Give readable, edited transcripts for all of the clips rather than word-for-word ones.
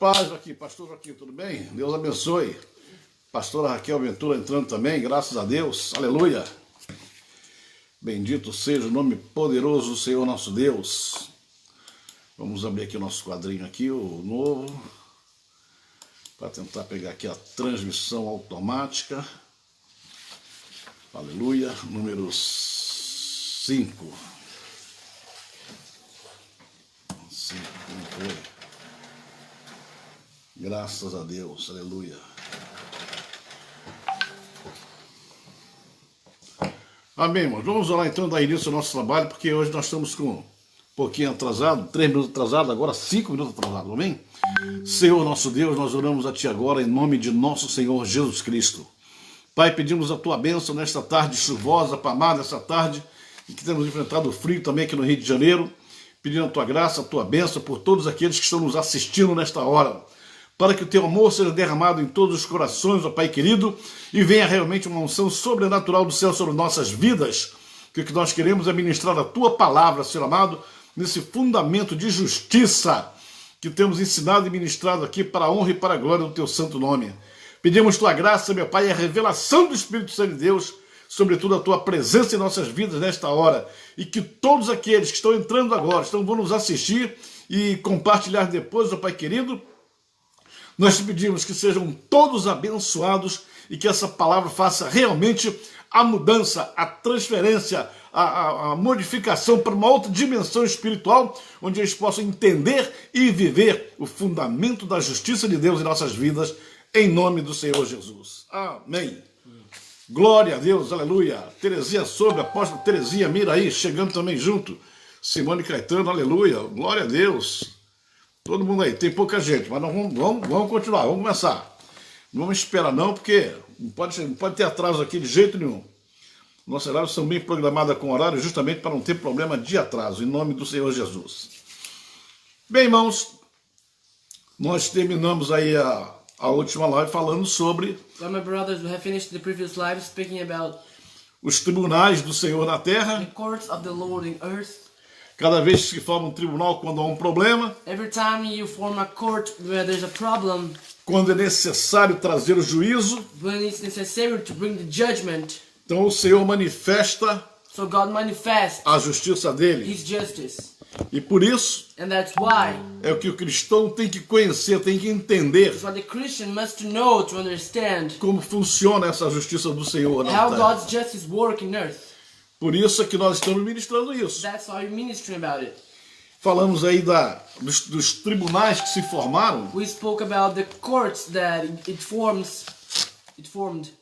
Paz aqui, pastor Joaquim, tudo bem? Deus abençoe. Pastora Raquel Ventura entrando também, graças a Deus, aleluia. Bendito seja o nome poderoso do Senhor nosso Deus. Vamos abrir aqui o nosso quadrinho aqui, o novo, para tentar pegar aqui a transmissão automática. Aleluia, número 5. 5, como foi? Graças a Deus, aleluia. Amém, irmãos. Vamos lá então dar início ao nosso trabalho, porque hoje nós estamos com um pouquinho atrasado, 3 minutos atrasado, agora 5 minutos atrasado, amém? Senhor nosso Deus, nós oramos a Ti agora em nome de nosso Senhor Jesus Cristo. Pai, pedimos a Tua bênção nesta tarde chuvosa, pamada, nessa tarde em que temos enfrentado o frio também aqui no Rio de Janeiro, pedindo a Tua graça, a Tua bênção por todos aqueles que estão nos assistindo nesta hora, para que o Teu amor seja derramado em todos os corações, ó Pai querido, e venha realmente uma unção sobrenatural do céu sobre nossas vidas, que o que nós queremos é ministrar a Tua palavra, Senhor amado, nesse fundamento de justiça que temos ensinado e ministrado aqui para a honra e para a glória do Teu santo nome. Pedimos Tua graça, meu Pai, e a revelação do Espírito Santo de Deus, sobretudo a Tua presença em nossas vidas nesta hora, e que todos aqueles que estão entrando agora, vão nos assistir e compartilhar depois, ó Pai querido, nós te pedimos que sejam todos abençoados e que essa palavra faça realmente a mudança, a transferência, a modificação para uma outra dimensão espiritual, onde eles possam entender e viver o fundamento da justiça de Deus em nossas vidas, em nome do Senhor Jesus. Amém. Glória a Deus, aleluia. Terezinha sobre, apóstolo Terezinha, mira aí, chegando também junto. Simone Caetano, aleluia. Glória a Deus. Todo mundo aí, tem pouca gente, mas nós vamos continuar, vamos começar. Não vamos esperar não, porque não pode ter atraso aqui de jeito nenhum. Nossos horários são bem programados com horário, justamente para não ter problema de atraso, em nome do Senhor Jesus. Bem, irmãos, nós terminamos aí a última live falando sobre my brothers, we have finished the previous live speaking about os tribunais do Senhor na terra. the courts of the Lord in earth. Cada vez que forma um tribunal quando há um problema, Every time you form a court where there's a problem, quando é necessário trazer o juízo, when it's necessary to bring the judgment, então o Senhor manifesta so God manifests a justiça dele. His justice. E por isso, And that's why é o que o cristão tem que conhecer, tem que entender it's what the Christian must know to understand como funciona essa justiça do Senhor na how terra. God's justice works in earth. Por isso é que nós estamos ministrando isso. That's why we're ministering about it. Falamos aí dos tribunais que se formaram We spoke about the courts that it formed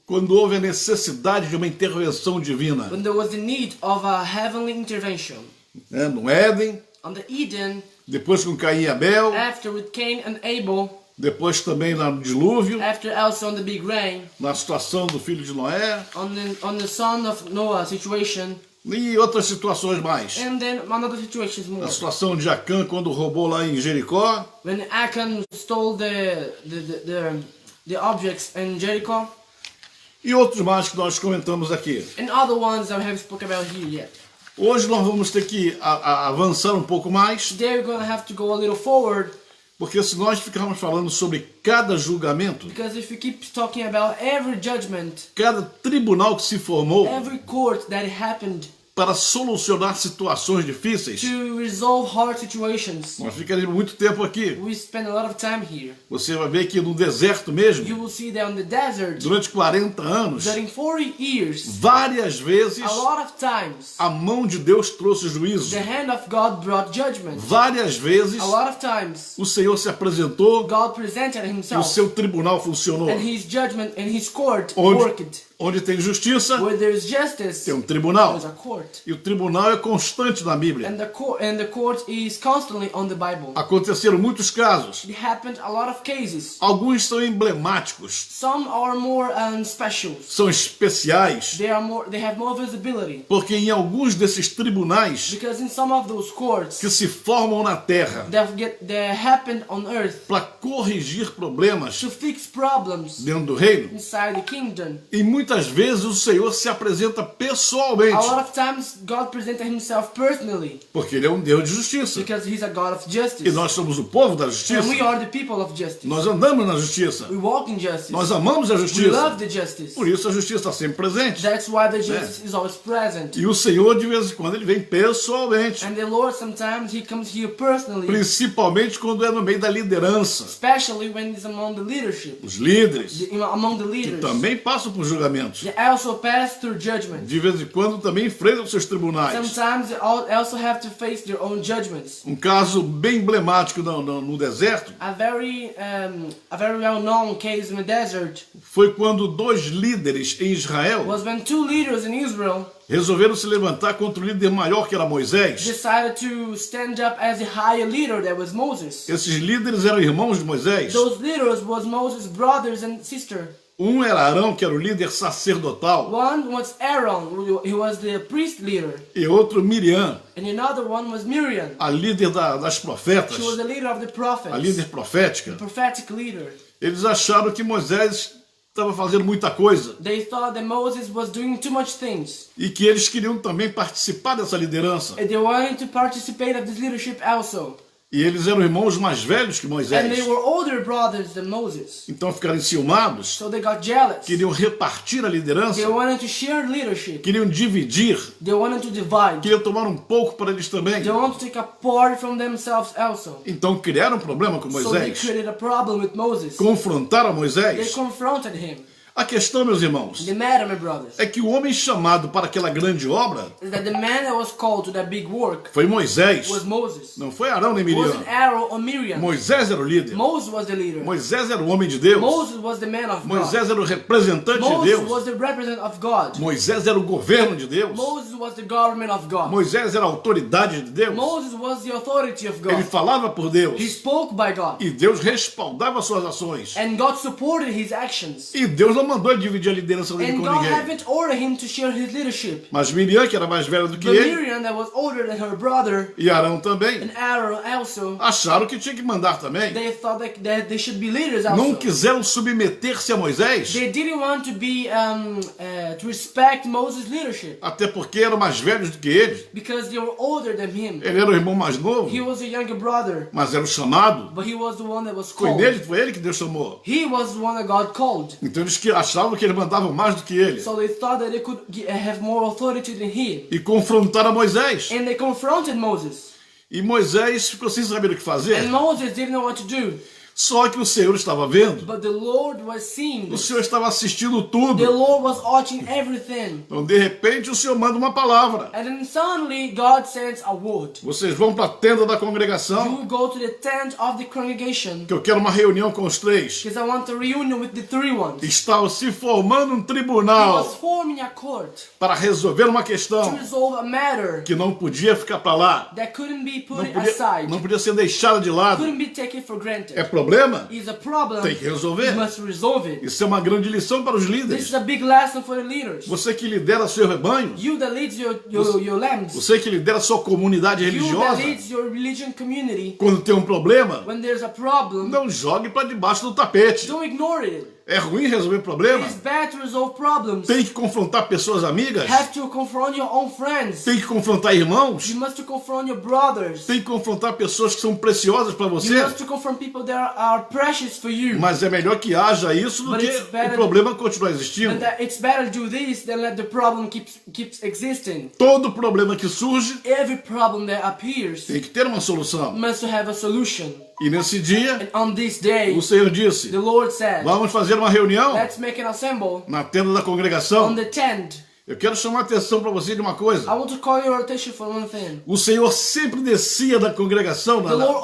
quando houve a necessidade de uma intervenção divina. when there was the need of a heavenly intervention. No Éden, On the Eden, depois com Caim e Abel, after with Cain and Abel, depois também no dilúvio, after also on the big rain, na situação do filho de Noé on the son of Noah situation, e outras situações mais. and then another situations more. A situação de Acã quando roubou lá em Jericó, When Achan stole the objects in Jericho, e outros mais que nós comentamos aqui. and other ones that we haven't spoken about here yet. Hoje nós vamos ter que avançar um pouco mais, Today we're going to have to go a little forward, porque se nós ficarmos falando sobre cada julgamento, because if we keep talking about every judgment, cada tribunal que se formou every court that happened para solucionar situações difíceis, to resolve hard situations, nós ficaremos muito tempo aqui. we spend a lot of time here. Você vai ver que no deserto mesmo, You will see that on the desert, durante 40 anos, that in 40 years, várias vezes, a lot of times, a mão de Deus trouxe juízo. the hand of God brought judgment. Várias vezes, A lot of times, o Senhor se apresentou God presented e o himself, seu tribunal funcionou. and his judgment and his court Onde, worked. onde tem justiça, Where there is justice, tem um tribunal. there is a court. E o tribunal é constante na Bíblia. And the court is constantly on the Bible. Aconteceram muitos casos. It happened a lot of cases. Alguns são emblemáticos, Some are more special. são especiais, They have more visibility. porque em alguns desses tribunais Because in some of those courts que se formam na terra that happened on earth para corrigir problemas to fix problems dentro do reino, inside the kingdom, em muitas muitas vezes o Senhor se apresenta pessoalmente, A lot of times God presented himself personally porque ele é um Deus de justiça. because he's a God of justice. E nós somos o povo da And justiça. we are the people of justice. Nós andamos na justiça. We walk in justice. Nós amamos a We justiça. love the justice. Por isso a justiça está sempre presente. That's why the justice is always present. E o Senhor, de vez em quando, ele vem pessoalmente. And the Lord sometimes he comes here personally, Principalmente quando é no meio da liderança. especially when it's among the leadership, Os líderes among the que leaders. também passam por julgamentos. They also pass through judgment. De vez em quando também enfrentam seus tribunais. Sometimes they also have to face their own judgments. Um caso bem emblemático no deserto A very well-known case in the desert foi quando dois líderes em Israel was when two leaders in Israel resolveram se levantar contra o líder maior, que era Moisés. decided to stand up as the higher leader, that was Moses. Esses líderes eram irmãos de Moisés. Those leaders was Moses' brothers and sister. Um era Arão, que era o líder sacerdotal, One was Aaron, he was the priest leader, e outro Miriam, and another one was Miriam. a líder das profetas, She was the leader of the a prophets, líder profética. prophetic leader. Eles acharam que Moisés estava fazendo muita coisa They thought that Moses was doing too much things, e que eles queriam também participar dessa liderança. and they wanted to participate of this leadership also. E eles eram irmãos mais velhos que And they Moisés. were older brothers than Moses, Então ficaram enciumados, so they got jealous. queriam repartir a liderança, They wanted to share leadership. queriam dividir, They wanted to divide. queriam tomar um pouco para eles também. They wanted to take a part from themselves also. Então criaram um problema com So they Moisés, created a problem with Moses. confrontaram They Moisés. confronted him. A questão, meus irmãos, The matter, my brothers, é que o homem chamado para aquela grande obra is that the man that was called to that big work foi Moisés. was Moses. Não foi Arão nem It Miriam. wasn't Aaron or Miriam. Moisés era o líder. Moses was the leader. Moisés era o homem de Deus. Moses was the man of God. Moisés era o representante de Moses Deus. was the representative of God. Moisés era o governo de Deus. Moses was the government of God. Moisés era a autoridade de Deus. Moses was the authority of Ele God. falava por He Deus. spoke by God. E Deus respaldava suas ações. And God supported his actions. E Deus não mandou ele dividir a liderança dele And com God ninguém. haven't ordered him to share his leadership. Mas Miriam, que era mais velha do que But ele, Miriam, that was older than her brother, e Arão também, and Aaron also, acharam que tinha que mandar também. they thought that they should be leaders Não also. quiseram submeter-se a Moisés, They didn't want to be to respect Moses' leadership até porque eram mais velhos do que ele. because they were older than him. Ele era o irmão mais novo, He was a younger brother, mas era o chamado. but he was the one that was Foi called. nele, foi ele que Deus chamou. He was the one that God called. Então eles achavam que eles mandavam mais do que ele. So they thought that they could have more authority than him. E confrontaram Moisés. And they confronted Moses. E Moisés ficou sem saber o que fazer. And Moses didn't know what to do. Só que o Senhor estava vendo. But the Lord was seeing O this. Senhor estava assistindo The tudo. Lord was watching everything. Então, de repente, o Senhor manda uma palavra. And then suddenly God sends a word. Vocês vão para a tenda da You congregação, will go to the tent of the congregation que eu quero uma reunião com os três. because I want a reunion with the three ones. Estava se formando um He was tribunal forming a court para resolver uma to questão resolve a matter que não podia ficar para lá. that couldn't be put Não podia, aside, não podia ser deixada de lado. couldn't be taken for granted. É problema? Is a problem. Tem que resolver. You must resolve it. Isso é uma grande lição para os This líderes. is a big lesson for the leaders. Você que lidera seu rebanho, You that leads your lambs. você que lidera sua comunidade You that religiosa, leads your religion community. quando tem um problema, When there's a problem, não jogue para debaixo do tapete. don't ignore it. É ruim resolver problema. It's bad to resolve problems. Tem que confrontar pessoas amigas. Have to confront your own friends. Tem que confrontar irmãos. You must to confront your brothers. Tem que confrontar pessoas que são preciosas para You você. must to confront people that are precious for you. Mas é melhor que haja isso do But que it's better- o problema continuar existindo. And that it's better to do this than let the problem keeps existing. Todo problema que surge Every problem that appears tem que ter uma solução. must have a solution. E nesse dia, And on this day, o Senhor disse: the Lord said, vamos fazer uma reunião let's make an assemble na tenda da on congregação. the tent. Eu quero chamar a atenção para você de uma I coisa. want to call your attention for one thing. O Senhor sempre descia da congregação, The Lord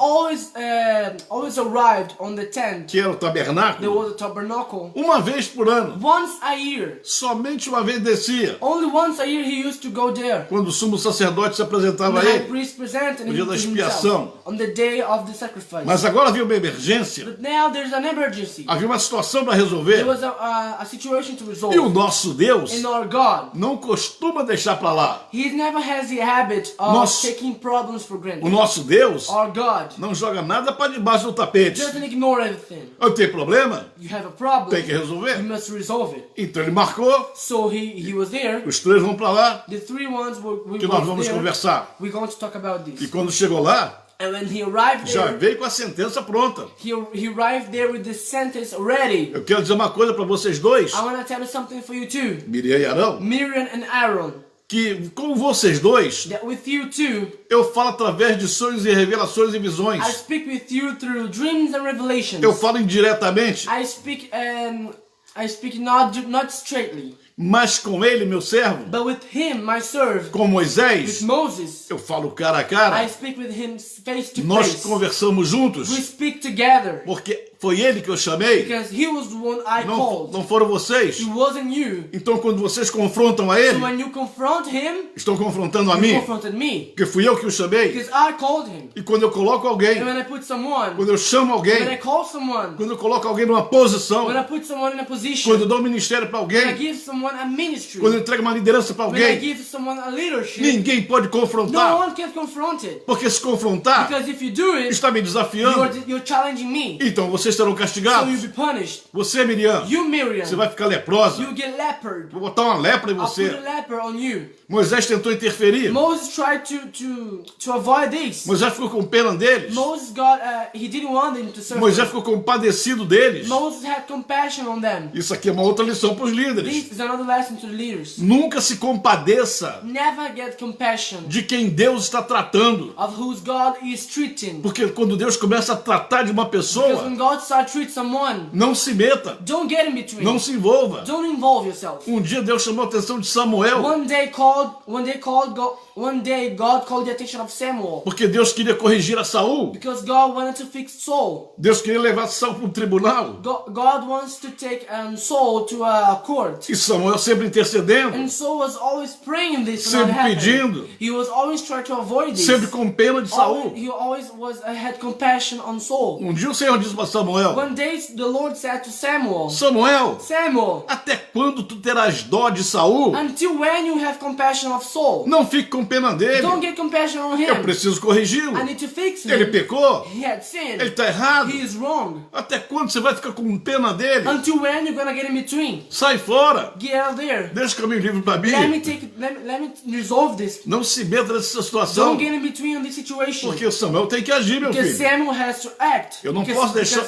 always arrived on the tent. que era o There tabernáculo, was a tabernacle. uma vez por ano. Once a year. Somente uma vez descia. Only once a year he used to go there. Quando o sumo sacerdote se apresentava The a high ele. priest presented No him dia to da himself expiação. on the day of the sacrifice. Mas agora havia uma emergência. But now there's an emergency. Havia uma situação para There resolver. was a situation to E o resolve. nosso Deus And our God, não costuma deixar para lá. He never has the habit of Nosso- taking problems for O granted. nosso Deus Our God não joga nada para debaixo do tapete. doesn't ignore everything. Eu tenho problema? You have a Tem problem, que you resolver. must resolve it. Então ele marcou, So he was there. os três vão para lá, The three ones we que nós were vamos there. conversar. We're going to talk about E this. quando chegou lá, And when he arrived já there, veio com a sentença pronta. he arrived there with the sentence ready. Eu quero dizer uma coisa para vocês dois, I want to tell you something for you too. Miriam e Arão, Miriam and Aaron, que com vocês dois, that with you too, eu falo através de sonhos e revelações e visões. I speak with you through dreams and revelations. Eu falo indiretamente, I speak not straightly, mas com ele, meu servo, but with him, my servant, com Moisés, with Moses, eu falo cara a I cara. speak with him face to Nós face. conversamos juntos, We speak together porque foi ele que eu chamei, because he was the one I não, called. não foram vocês. It wasn't you. Então quando vocês confrontam a So ele, when you confront him, estão confrontando a you mim, confronted me porque fui eu que o chamei. because I called him. E quando eu coloco alguém, And when I put someone, quando eu chamo when I alguém, call someone, quando eu coloco alguém numa posição, when I put someone in a position, quando eu dou um ministério para when I alguém, give someone a ministry, quando eu entrego uma liderança para when I alguém, give someone a leadership, ninguém pode no confrontar, one can confront it. porque se confrontar, Because if you do it, está me desafiando. you're challenging me. Então vocês serão So you'll castigados. be punished. Você, Miriam, You, Miriam, você vai ficar leprosa. you get leopard. Vou botar uma lepra em I'll put a você. leper on you. Moisés tentou interferir. Moses tried to avoid this. Moisés ficou com pena deles. Moses got, he didn't want them to serve. Moisés ficou compadecido deles. Moses had compassion on them. Isso aqui é uma outra lição para os líderes. This is another lesson to the leaders. Nunca se compadeça Never get compassion de quem Deus está tratando. of whose God is treating. Porque quando Deus começa a tratar de uma Because pessoa, when God starts treating someone, não se meta, don't get in between. não se envolva. Don't involve yourself. Um dia Deus chamou a atenção de Samuel, One day God called the attention of Samuel porque Deus queria corrigir a Saul. because God wanted to fix Saul. Deus queria levar Saul para um tribunal. God wants to take Saul to a court. E Samuel sempre intercedendo, And Saul was always praying this to not sempre happen. pedindo, He was always trying to avoid this. sempre com pena de Saul. He always had compassion on Saul. Um dia o Senhor disse para Samuel, One day the Lord said to Samuel, Samuel, Samuel, até quando tu terás dó de Saul? until when you have compassion of Saul? Não fique com pena dele. Don't get compassion on Eu him. preciso corrigi-lo. I need to fix him. Ele pecou. He had sinned. Ele está errado. He is wrong. Até quando você vai ficar com pena dele? Until when you're gonna get in between? Sai fora. Get out there. Deixa o caminho livre para mim. Let me resolve this. Não se meta nessa situação. Don't get in between on this situation. Porque o Samuel tem que agir, meu Because filho. Samuel has to act. Eu não posso deixar-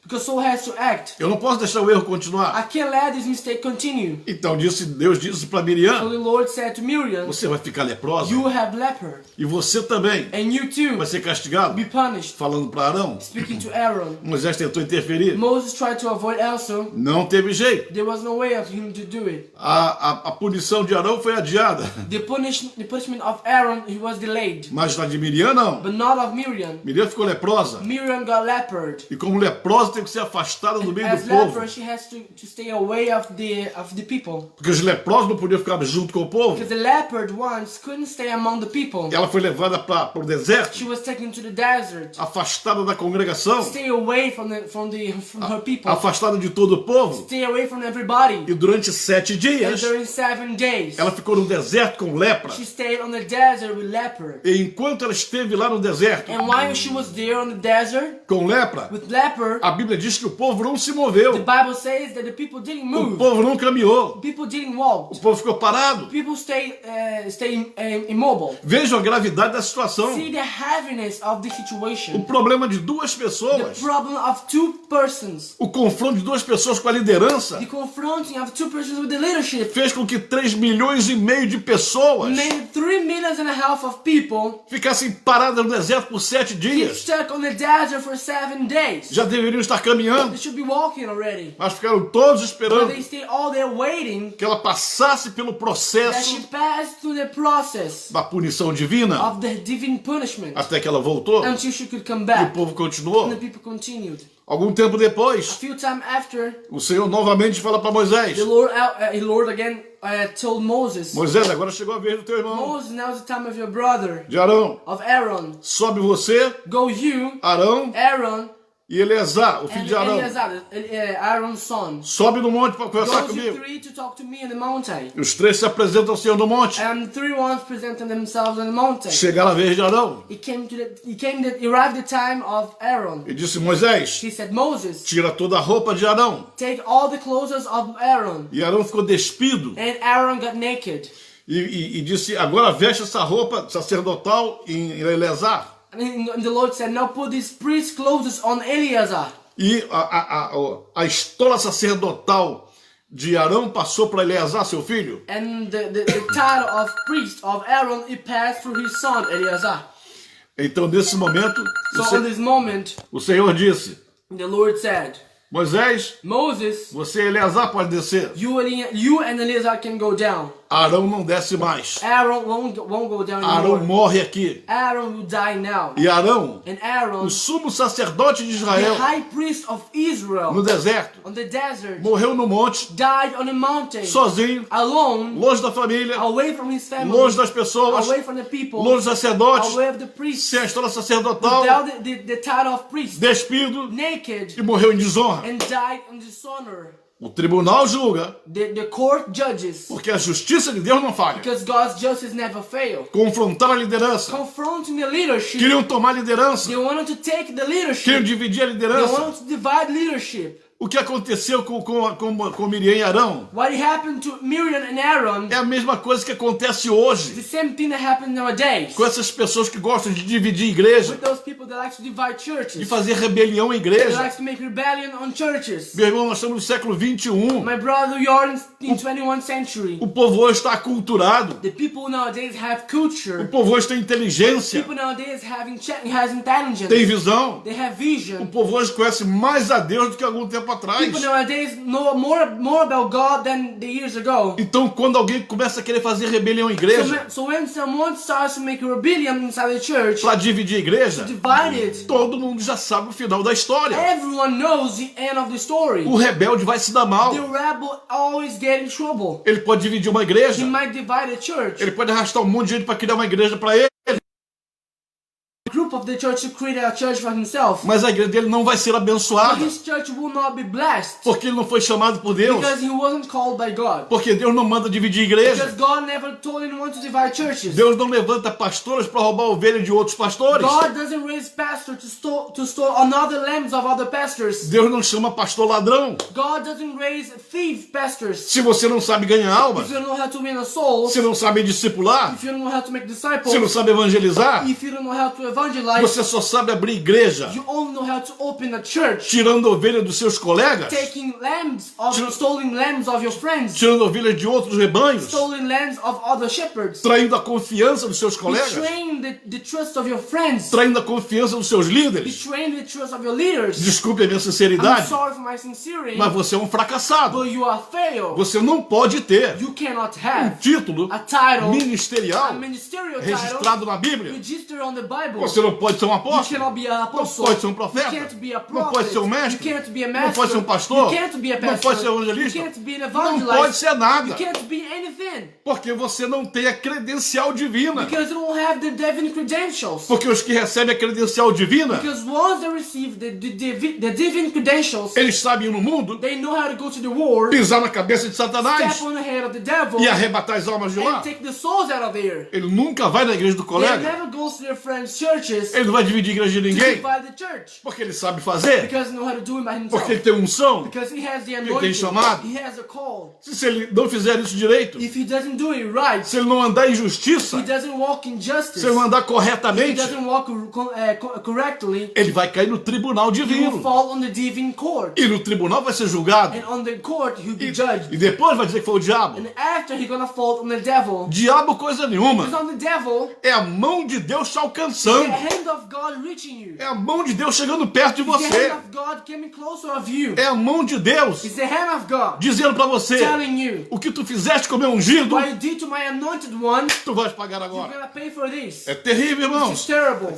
Because Saul has to act. Eu não posso deixar o erro I continuar. can't let this mistake continue. Então Deus disse para So Miriam, the Lord said to Miriam, você vai ficar leprosa. you have leper, E você também and you too vai ser castigado. be punished. Falando para Arão, Speaking to Aaron. Moisés tentou interferir. Moses tried to avoid also. Não teve jeito. There was no way of him to do it. A punição de Arão foi adiada. The punishment of Aaron, he was delayed. Mas na de Miriam, não. But not of Miriam. Miriam ficou leprosa. Miriam got leopard. E como leprosa tem que ser afastada do meio As do povo. leper, she has to stay away of the people. Porque os leprosos não podiam ficar junto com o povo. Because the leopard ones couldn't stay among the people. Ela foi levada para o deserto, She was taken to the desert. afastada da congregação, Stay away from her people. afastada de todo o povo. Stay away from everybody. E durante 7 And dias, during 7 days, ela ficou no deserto com lepra. she stayed on the desert with leper. E enquanto ela esteve lá no deserto And while she was there on the desert com lepra, with leper, a Bíblia diz que o povo não se the moveu. Bible says that the people didn't O move. povo não caminhou. People didn't walk. O povo ficou parado. People stay immobile. Vejam a gravidade da situação. See the heaviness of the O situation. problema de duas The pessoas. problem of two persons. O confronto de duas pessoas com a liderança The confronting of two persons with the leadership fez com que 3,5 milhões de pessoas made 3.5 million of people ficassem paradas no deserto por 7 get dias. stuck on the desert for 7 days. Já deveriam estar caminhando, They should be walking already. mas ficaram todos But esperando they stay all there waiting que ela passasse pelo that processo she passed through the process da punição divina, of the divine punishment até que ela voltou e until she could come o back. povo continuou. And the people continued. Algum tempo A depois, few time after, o Senhor novamente fala para Moisés: the Lord again told Moses, Moisés, agora chegou a vez do teu irmão, Moses, now's the time of your brother, de Arão. of Aaron. Sobe você, Go you, Arão, Aaron, e Eleazar, o filho and de Arão, Eleazar, Aaron's son. sobe no monte para conversar Go to comigo. 3 to talk to me in the mountain. E os três se apresentam ao Senhor no monte. And the 3 ones presented themselves on the mountain. Chegaram a vez de Arão Arrived the time of Aaron. e disse: Moisés, He said, Moses, tira toda a roupa de Arão. take all the clothes of Aaron. E Arão ficou despido And Aaron got naked. e disse: agora veste essa roupa sacerdotal em Eleazar. And the Lord said, now put these priest clothes on Eleazar. E a estola sacerdotal de Arão passou para Eleazar, seu filho. And the title of priest of Aaron, it passed through his son Eleazar. Então, nesse momento, So in this moment, o Senhor disse: the Lord said, Moisés, Moses, você e Eleazar pode descer. you and Eleazar can go down. Arão não desce mais. Aaron won't go down Arão anymore. morre aqui. Aaron will die now. E Arão, And Aaron, o sumo sacerdote de the Israel, high priest of no Israel, deserto, on the desert, morreu no monte, died on a mountain, sozinho, alone, longe da família, away from his family, longe das pessoas, away from the people, longe dos sacerdotes, away of the priests, sem a história sacerdotal, without the title of priest, despido naked, e morreu em desonra. and died in dishonor. O tribunal julga, The court judges, porque a justiça de Deus não falha. because God's justice never fails. Confrontar a liderança. Confronting the leadership, Queriam tomar a liderança. they wanted to take the Queriam leadership, dividir a they liderança. wanted to divide leadership. O que aconteceu com Miriam e Arão What happened to Miriam and Aaron, é a mesma coisa que acontece hoje the same thing that happened nowadays. com essas pessoas que gostam de dividir igreja, With those people that like to divide de churches, fazer rebelião em they igreja. like to make rebellion on churches. Meu irmão, nós estamos no século 21. My brother, you are in 21st century. O povo hoje está aculturado. The people nowadays have O culture. povo hoje tem inteligência, People nowadays has intelligence. tem visão. They have O vision. povo hoje conhece mais a Deus do que algum tempo atrás. People nowadays know more about God than the years ago. Então, quando alguém começa a querer fazer rebelião em igreja, So when someone starts to make a rebellion inside the church, para dividir a igreja, divide it, todo mundo já sabe o final da história. everyone knows the end of the story. O rebelde vai se dar mal. The rebel always get in trouble. Ele pode dividir uma He igreja. might divide a church. Ele pode arrastar um monte de gente para criar uma igreja para ele. A group of the church to create a church for himself. Mas a igreja dele não vai ser But abençoada. his church will not be blessed. Porque ele não foi chamado por Deus. Because he wasn't called by God. Porque Deus não manda dividir igreja. Because God never told anyone to divide churches. Deus não levanta pastores para roubar ovelha de outros pastores. God doesn't raise pastors to store another lambs of other pastors. Deus não chama pastor ladrão. God doesn't raise thief pastors. Se você não sabe ganhar almas, If you don't know how to win a soul, se não sabe discipular, if you don't know how to make se não disciples, sabe evangelizar, if you don't know how to evangelize, você só sabe abrir igreja, you only know how to open a church, tirando ovelha dos seus colegas, taking stolen lambs of your friends, tirando ovelhas de outros rebanhos, stolen lambs of other shepherds, traindo a confiança dos seus colegas, betraying the trust of your friends, traindo a confiança dos seus líderes. betraying the trust of your leaders. Desculpe a minha I'm sinceridade, sorry for my sincerity, mas você é um fracassado. but you are failed. Você não pode ter You cannot um have título a title, a ministerial ministerial title, registrado na Bíblia. registered on the Bible. Você não pode ser um You apóstolo, cannot be an não apostle. pode ser um You profeta, can't be a não prophet. pode ser um mestre, You can't be a não master. pode ser um pastor, You can't be a não pastor. pode ser evangelista, You can't be an não evangelist. pode ser You nada, can't be anything. porque você não tem a credencial divina. Because you don't have the divine credentials. Porque os que recebem a credencial divina, Because once they receive the divine credentials, eles sabem ir no mundo, they know how to go to the war, pisar na cabeça de Satanás step on the head of the devil, e arrebatar as almas de lá. and take the souls out of there. Ele nunca vai na igreja do They colega, never goes to their friends' churches ele não vai dividir a igreja de to ninguém, divide the church. porque ele sabe fazer, Because he knows how to do it by himself. porque ele tem unção. Because he has the tem anointing. chamado. He has a call. Se ele não fizer isso direito, If he doesn't do it right, se ele não andar em justiça, he doesn't walk in justice, se ele não andar he corretamente, doesn't walk correctly, ele vai cair no tribunal he will divino. fall on the divine court. E no tribunal vai ser julgado. And on the court, he'll be judged. E depois vai dizer que foi o diabo. And after, he's gonna fall on the devil. Diabo coisa nenhuma. Because on the devil, É a mão de Deus te the alcançando. hand of God reaching you. É a mão de Deus chegando perto de The você. hand of God coming closer of you. É a mão de Deus It's the hand of God dizendo pra você: telling you, o que tu fizeste com o meu ungido, what you did to my anointed one, tu vais pagar you're agora. gonna pay for this. É terrível, It's irmãos. terrible.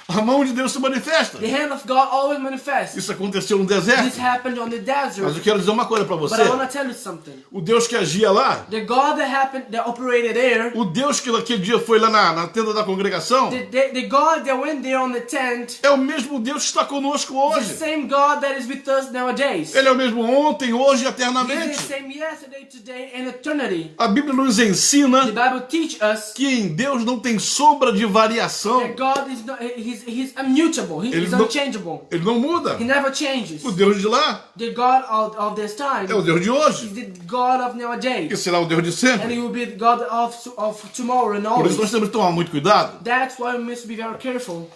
A mão de Deus se manifesta. The hand of God always manifests. Isso aconteceu no This deserto. happened on the Mas desert. eu quero dizer uma coisa para você. But I want to tell you something. O Deus que agia lá, The God that operated there, o Deus que naquele dia foi lá na tenda da congregação, the God that went there on the tent, é o mesmo Deus que está conosco the hoje. same God that is with us nowadays. Ele é o mesmo ontem, hoje e He's eternamente. the same yesterday, today, and eternity. A Bíblia nos The ensina Bible teaches us que em Deus não tem sombra de variação. that God is not, he's immutable. He's não- unchangeable. Ele não muda. He never changes. O Deus de lá The God of this time é o Deus de is hoje. the God of nowadays. Que será o Deus de And sempre. he will be the God of tomorrow and Por isso always. nós temos que tomar muito cuidado. That's why we must be very careful.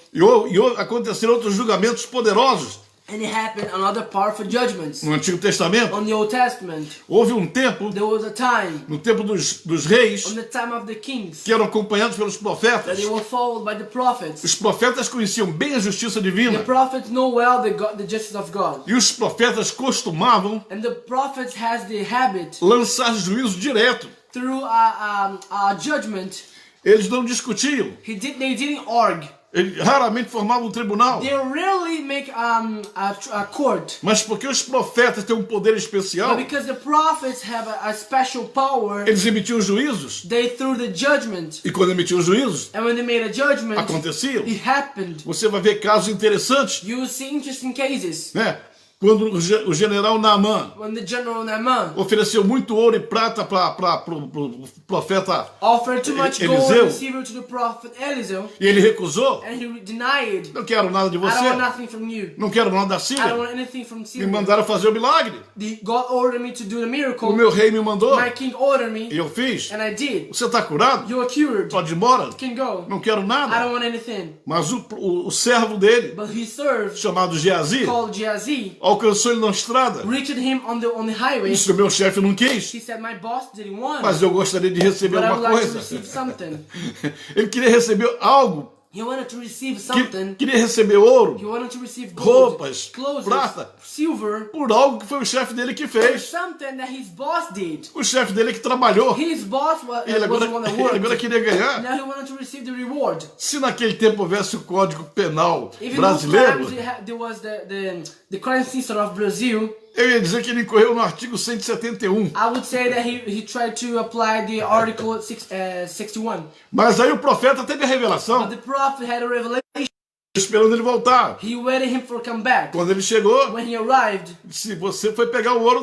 Aconteceram outros julgamentos poderosos And it happened on other powerful judgments. no Antigo Testamento. On the Old Testament, Houve um tempo, there was a time, no tempo dos reis, on the time of the kings, que eram acompanhados pelos that profetas. they were followed by the prophets. Os profetas conheciam bem a justiça The divina. prophets know well the justice of God. E os profetas costumavam And the prophets has the habit lançar juízo direto. through a judgment. Eles não discutiam. They didn't argue. Eles raramente formavam um tribunal. They rarely make a court. Mas porque os profetas têm um poder especial, But because the prophets have a special power, eles emitiam juízos. they threw the judgment. E quando emitiam juízos, And when they made a judgment, aconteciam. it happened. Você vai ver casos interessantes, You will see interesting cases. né? Quando o general Naamã When the general Naaman ofereceu muito ouro e prata para o profeta offered too much gold Eliseu, and silver to the prophet Eliseo, e ele recusou, and he denied, não quero nada de I don't want você, nothing from you. não quero nada da I don't Síria. want anything from Me Syria. mandaram fazer o milagre. God ordered me to do the O miracle. meu rei me mandou My king ordered me, e eu fiz. and I did. Você está curado? You are cured. Pode ir embora. You can go. Não quero I nada. don't want anything. Mas o servo dele, But he served, chamado Geazi, called Gehazi, alcançou ele na estrada. reached him on the highway. Disse: o meu chefe não quis, He said, my boss didn't want, mas eu gostaria de receber but I would alguma like to coisa. receive something. Ele queria receber algo, He wanted to receive something. queria receber ouro, He wanted to receive gold, roupas, clothes, prata, silver, por algo que foi o chefe dele que for fez. something that his boss did. O chefe dele que trabalhou. His boss was, E ele was agora, the one that ele agora worked. queria ganhar. Now he wanted to receive the reward. Se naquele tempo houvesse o Código Penal Even those brasileiro, times there was the crime system of Brazil, eu ia dizer que ele incorreu no artigo 171. I would say that he tried to apply the Article 61. Mas aí o profeta teve a revelação, But the prophet had a revelation. esperando ele voltar. He waited him for come back. Quando ele chegou, When he arrived, se você foi pegar o ouro,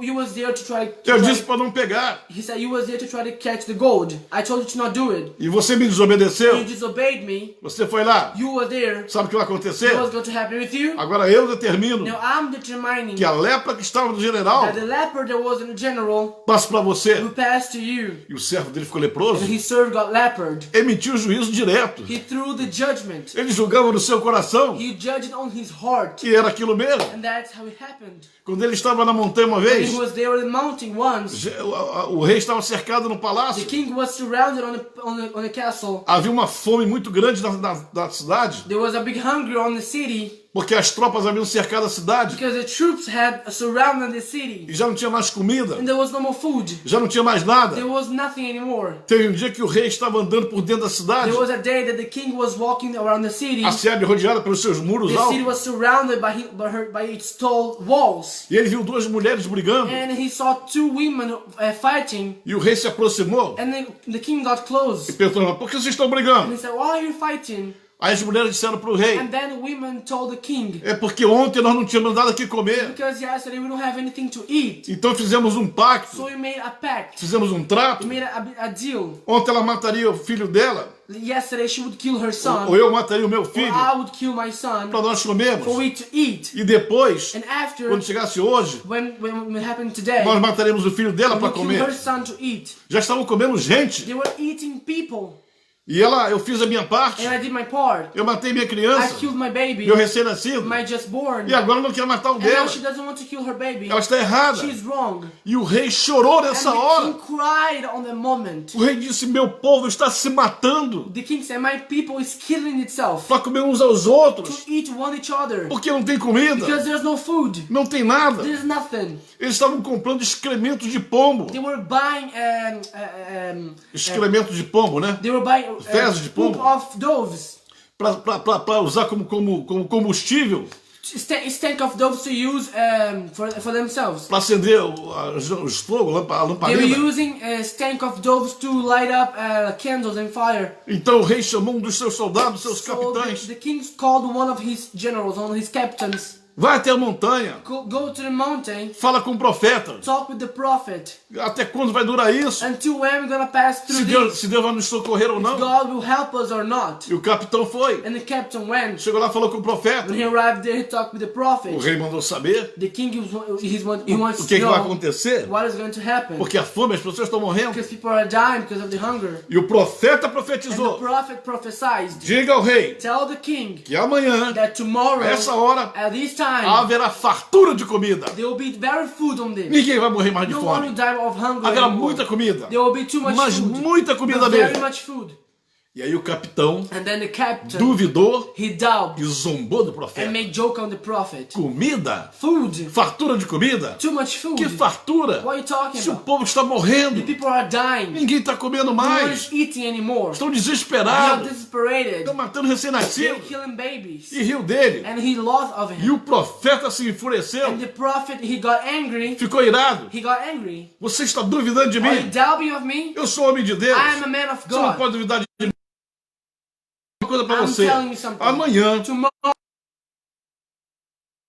he was there to try. eu disse para não pegar. He said, you was there to try to catch the gold. I told you to not do it. E você me You desobedeceu. disobeyed me. Você foi lá. You were there. Sabe o que vai acontecer? What's going to happen with you? Agora eu determino Now I'm determining que a lepra que estava no general that the leper that was in the general passe para você. will pass to you. E o servo dele ficou leproso. And his servant got lepered. Emitiu juízo direto. He threw the judgment. Ele julgava no seu coração He judged on his heart. que era aquilo mesmo. And that's how it happened. Quando ele estava na montanha uma When vez, he was there on the mountain once, o rei estava cercado no the palácio. king was surrounded on the castle. Havia uma fome muito grande na cidade, There was a big hunger on the city porque as tropas haviam cercado a cidade because the troops had surrounded the city. e já não tinha mais comida, And there was no more food. já não tinha mais nada. There was nothing anymore. Teve um dia que o rei estava andando por dentro da cidade, There was a day that the king was walking around the city. a cidade rodeada pelos seus muros The city altos, was surrounded by its tall walls. e ele viu duas mulheres brigando, And he saw two women fighting. e o rei se aproximou And then the king got e close. perguntou: por que vocês estão And brigando? he said, why are you fighting? Aí as mulheres disseram para o rei: And then the women told the king, é porque ontem nós não tínhamos nada que comer, because yesterday we don't have anything to eat. então fizemos um pacto, So we made a pact. fizemos um trato. We made a deal. Ontem ela mataria o filho dela, Yesterday she would kill her ou son. eu mataria o meu Or filho, I would kill my son para nós comermos. for we to eat. E depois, And after, quando chegasse hoje, when it happened today, nós mataremos o filho dela we para kill her comer. son to eat. Já estavam comendo gente. They were eating people. E eu fiz a minha parte. And I did my part. Eu matei minha I criança, killed my baby, meu recém-nascido. my just born. E agora não quer matar o And now dela. she doesn't want to kill her baby. Ela está errada. She's wrong. E o rei chorou And nessa the hora. king cried on the moment. O rei disse: meu povo está se matando The king said, my people is killing itself para comer uns aos outros, to eat one each other. porque não tem comida, Because there's no food. não tem nada. There's nothing. Eles estavam comprando excrementos de pombo. They were buying Excrementos de pombo, né? they were buying Fezes de poop pombo. of doves. para usar como combustível, Stank of doves to use for themselves. para acender os fogos, a They were lamparina. using stank of doves to light up candles and fire. Então o rei chamou um dos seus soldados, seus So capitães. the king called one of his generals, one of his captains. Vai até a montanha, Go to the mountain, fala com o profeta. talk with the prophet. Até quando vai durar isso? Until when we're gonna pass through this? Se Deus vai nos socorrer ou não. God will help us or not. E o capitão foi. And the captain went. Chegou lá, falou com o profeta. When he arrived there, he talked with the O prophet. rei mandou saber The king he wants o que to vai know acontecer. what is going to happen. Porque a fome, as pessoas estão morrendo. Because people are dying because of the hunger. E o profeta And the profetizou. prophet prophesied. Diga ao rei Tell the king que amanhã, that tomorrow, a essa hora, at this time, haverá fartura de comida. there will be very food on this. Ninguém vai morrer mais de No one will fome. die of hunger Haverá anymore. muita comida. There will be too much Mas food. muita comida Very mesmo. much food. E aí o capitão And then the captain, duvidou he doubted e zombou do and profeta. made joke on the prophet. Comida? Food. Fartura de comida? Too much food. Que fartura? What are you talking Se o about? povo está The morrendo, people are dying. ninguém está comendo No one mais. is eating anymore. Estão They are desesperados. desesperated. Estão matando They're recém-nascidos. killing babies. E riu dele. And he lost of E him. o profeta se enfureceu. And the prophet, he got angry. Ficou irado. He got angry. Você está duvidando de Are you mim? doubting of me? Eu sou homem de Deus. I am a man of Você não God. pode duvidar de mim. Uma coisa para I'm você. telling you something. Amanhã, Tomorrow,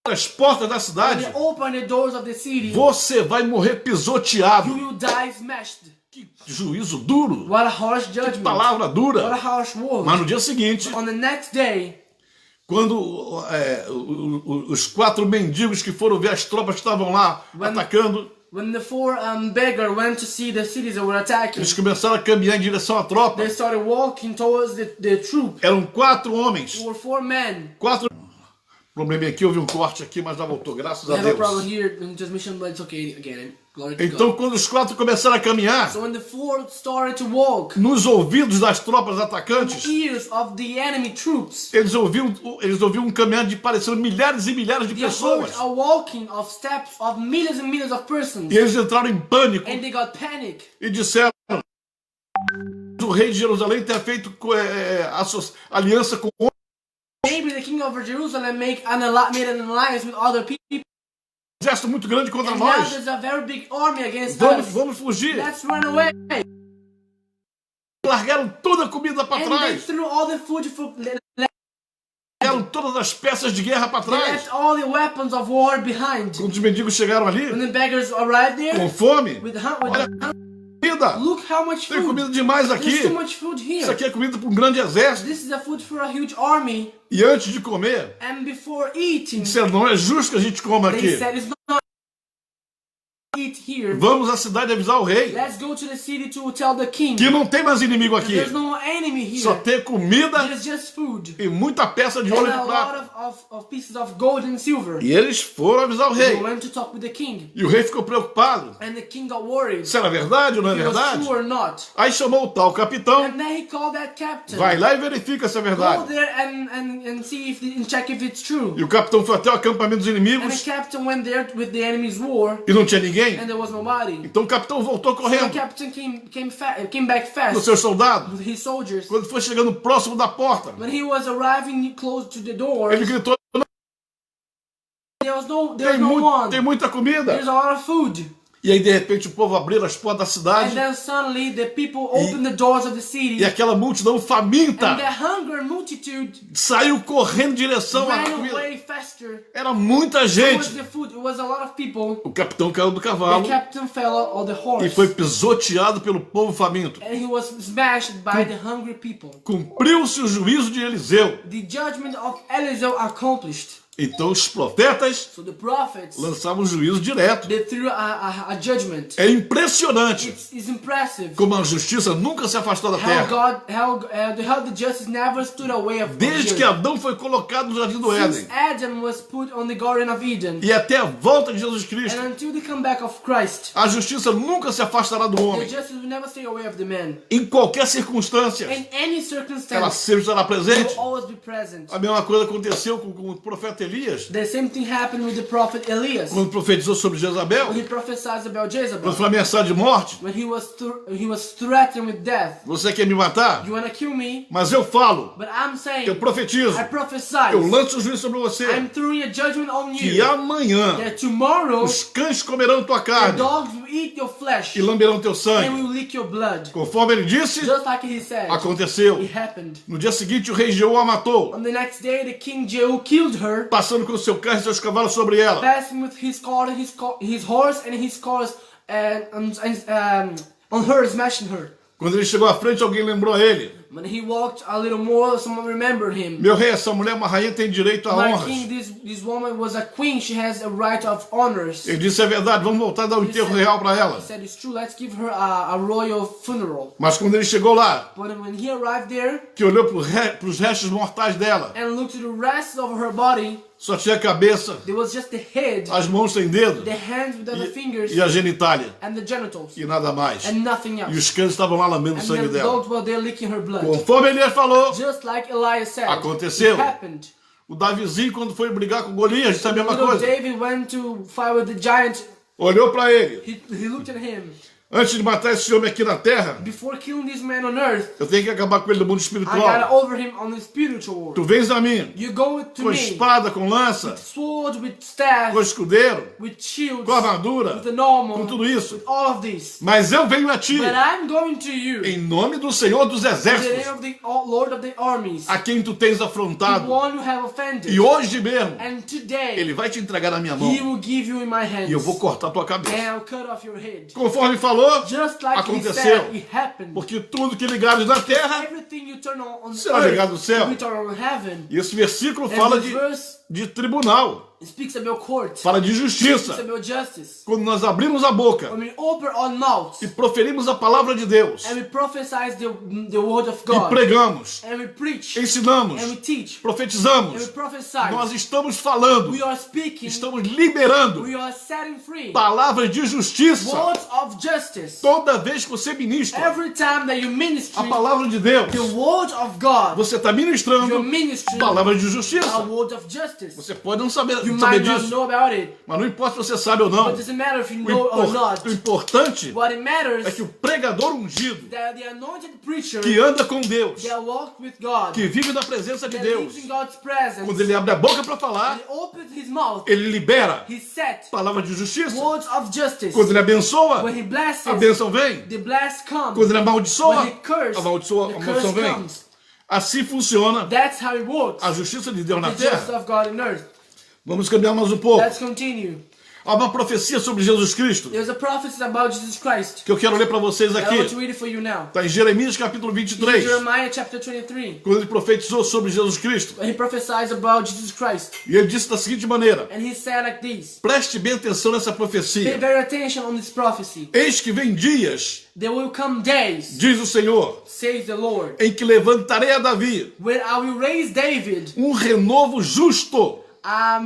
as portas da when cidade, they open the doors of the city, você vai morrer you pisoteado. will die smashed. Que juízo duro. What a harsh judgment. Palavra What a dura. harsh word. Mas no dia seguinte, On the next day, quando os 4 mendigos que foram ver as tropas que estavam lá atacando, when the 4 beggars went to see the cities that were attacking, eles começaram a caminhar em direção à tropa. they started walking towards the troop. Eram 4 homens. There were 4 men. 4. Probleminha aqui, houve um corte aqui, mas já voltou, graças I a have a problem Deus. here in transmission, but it's okay again. Glory to Então, God. quando os 4 começaram a caminhar, So when the 4 started to walk, nos ouvidos das tropas atacantes, ears of the enemy troops, eles ouviam um caminhar de parecendo milhares e milhares de they heard pessoas. a walking of steps of millions and millions of persons, E eles entraram em pânico and they got panic. e disseram: o rei de Jerusalém ter feito aliança com Maybe the king of Jerusalem made an alliance with other people, um exército muito grande contra and now nós. there's a very big army against Vamos, us. vamos fugir. Let's run away. Largaram toda a comida para And they trás. threw all the food for. Largaram todas as peças de guerra para They trás. left all the weapons of war behind. Quando os mendigos chegaram When ali, the beggars arrived com there, fome, with olha, comida. look how much Tem food. comida demais aqui. There's too much food Isso here. aqui é comida para um grande exército. This is a food for a huge army. E antes de comer, And before eating, disseram: não é justo que a gente coma they aqui. said it's not eat here. Vamos à cidade avisar o rei Let's go to the city to tell the king. que não tem mais inimigo aqui. There's no enemy here. Só tem comida There's just food. e muita peça de And ouro e a de lot prata. of pieces of gold and silver. E eles foram avisar o They rei. went to talk with the king. E o rei ficou preocupado. And the king got worried. Se era verdade ou não é If it was verdade? true or not. Aí chamou o tal capitão. And then he called that captain. Vai lá e verifica se é Go verdade. there and see if and check if it's true. E o capitão foi até o acampamento dos And the inimigos captain went there with the enemy's war, e não tinha ninguém. and there was nobody. Então o capitão voltou So the correndo captain came back com fast seus soldados. with his soldiers. Quando foi chegando próximo da porta, When he was arriving close to the door, ele gritou: there was no tem one. muita comida. There's a lot of food. E aí de repente o povo abriu as portas da And cidade then suddenly the people opened the doors of the city, e aquela multidão and the faminta hunger multitude saiu correndo em direção à ran comida. away faster. Era muita Towards gente. the food. It was a lot of people. O capitão caiu do The cavalo captain fell out of the e horse, foi pisoteado pelo povo faminto. and he was smashed by the hungry people. Cumpriu-se o juízo de Eliseu. The judgment of Eliseo accomplished. Então os profetas So the prophets, lançavam um juízo direto. they threw a judgment. É impressionante It's impressive como a justiça nunca se afastou da how terra. how the justice never stood away from Desde que the Adão foi colocado no jardim do Since Éden Adam was put on the Garden of Eden, e até a volta de Jesus Cristo, and until the comeback of Christ, a justiça nunca se afastará do the homem. justice will never stay away of the man. Em qualquer circunstância, In any ela circumstance, sempre estará it presente. will always be present. A mesma coisa aconteceu com o profeta Elias, The same thing happened with the prophet Elias. quando profetizou sobre Jezabel, When he prophesied about quando Jezebel. foi ameaçado de morte. When he was threatened with death. Você quer me matar? You wanna kill me? Mas eu falo, But I'm saying, eu profetizo, I prophesy. eu lanço o juízo sobre você, I'm throwing a judgment on que you. amanhã That tomorrow os cães comerão tua the carne dogs will eat your flesh e lamberão teu and sangue. will lick your blood. Conforme ele disse, Just like he said. aconteceu. It happened. No dia seguinte, o rei Jeú a matou, On the next day, the king Jehu killed her, passando com seu carro e seus cavalos sobre ela. passing with his car and his horse and his cars on her, smashing her. Quando ele chegou à frente, alguém lembrou a ele: When he walked a little more, someone remembered him. meu rei, essa mulher, uma rainha, tem direito a My honras. king, this woman was a queen. She has a right of honors. Ele disse: é verdade, vamos voltar a dar um enterro real para He ela. said, it's true, let's give her a royal funeral. Mas quando ele chegou lá, But when he arrived there que olhou para os restos mortais dela, and looked at the rest of her body, só tinha a cabeça, there was just the head, as mãos sem dedo the hands without the fingers, e a genitália, and the genitals, e nada mais. and nothing E else. os cães estavam lá lambendo o And sangue the dela. dogs were there licking her blood. Conforme Elias falou, Just like Elias said, aconteceu. it happened. O Davizinho, quando foi brigar com Golias, disse a mesma Little coisa. David went to fight with the giant. Olhou para ele: He looked at him. antes de matar esse homem aqui na terra, Before killing this man on earth, eu tenho que acabar com ele do mundo I gotta espiritual. over him on the spiritual world. Tu vens a mim You go to com me, espada, com lança, sword, with staff, com escudeiro, with shields, com armadura, with the normal, com tudo isso. with all of this. Mas eu venho a ti, But I'm going to you, em nome do Senhor dos in the name Exércitos, of the Lord of the armies, a quem tu tens the afrontado. one you have offended. E hoje mesmo, And today, ele vai te entregar na minha mão. he will give you in my hands. E eu vou cortar tua And cabeça. I'll cut off your head. Conforme falou, Just like he aconteceu. said, it happened. Porque tudo que ligares na terra, Everything you turn on será ligado no earth, céu. will turn on heaven. e esse versículo And fala this de verse tribunal, speaks about court, fala de speaks justiça. about justice. Quando nós abrimos a boca When we open our mouths e proferimos a palavra de Deus, and we prophesy the word of e God, pregamos, and we preach, ensinamos, and we teach, and we profetizamos, prophesy, nós estamos falando, we are speaking, estamos liberando we are setting free palavras de justiça. words of justice. Toda vez que você ministra Every time that you ministry a palavra de Deus, the word of God, você está you're ministrando ministering palavras de a justiça. word of justice. Você pode não saber You might not disso, know about it, mas não importa se você sabe ou não. but it doesn't matter if you know or not. O importante What it matters é que o pregador ungido, that the anointed preacher que anda com Deus, that walk with God, que vive na presença de that Deus, lives in God's presence, quando ele abre a boca para and falar, he opens his mouth, ele libera he set palavras de justiça. words of justice. Quando ele abençoa, When he blesses, a bênção vem. the bless comes. Quando ele amaldiçoa, When he curses, a maldição the curse vem. comes. Assim funciona That's how it works. a justiça de Deus na The justice terra. of God in earth. Vamos caminhar mais um pouco. Let's continue. Há uma profecia sobre Jesus Cristo There's a prophecy about Jesus Christ. que eu quero ler para vocês I aqui. want to read it for you now. Está em Jeremias capítulo In 23, Jeremiah chapter 23. quando ele profetizou sobre Jesus Cristo. He prophesies about Jesus Christ. E ele disse da seguinte maneira: And he said like this. preste bem atenção nessa Pay profecia. very attention on this prophecy. Eis que vem dias, There will come days, diz o Senhor, says the Lord, em que levantarei a Davi when I will raise David, renovo justo, a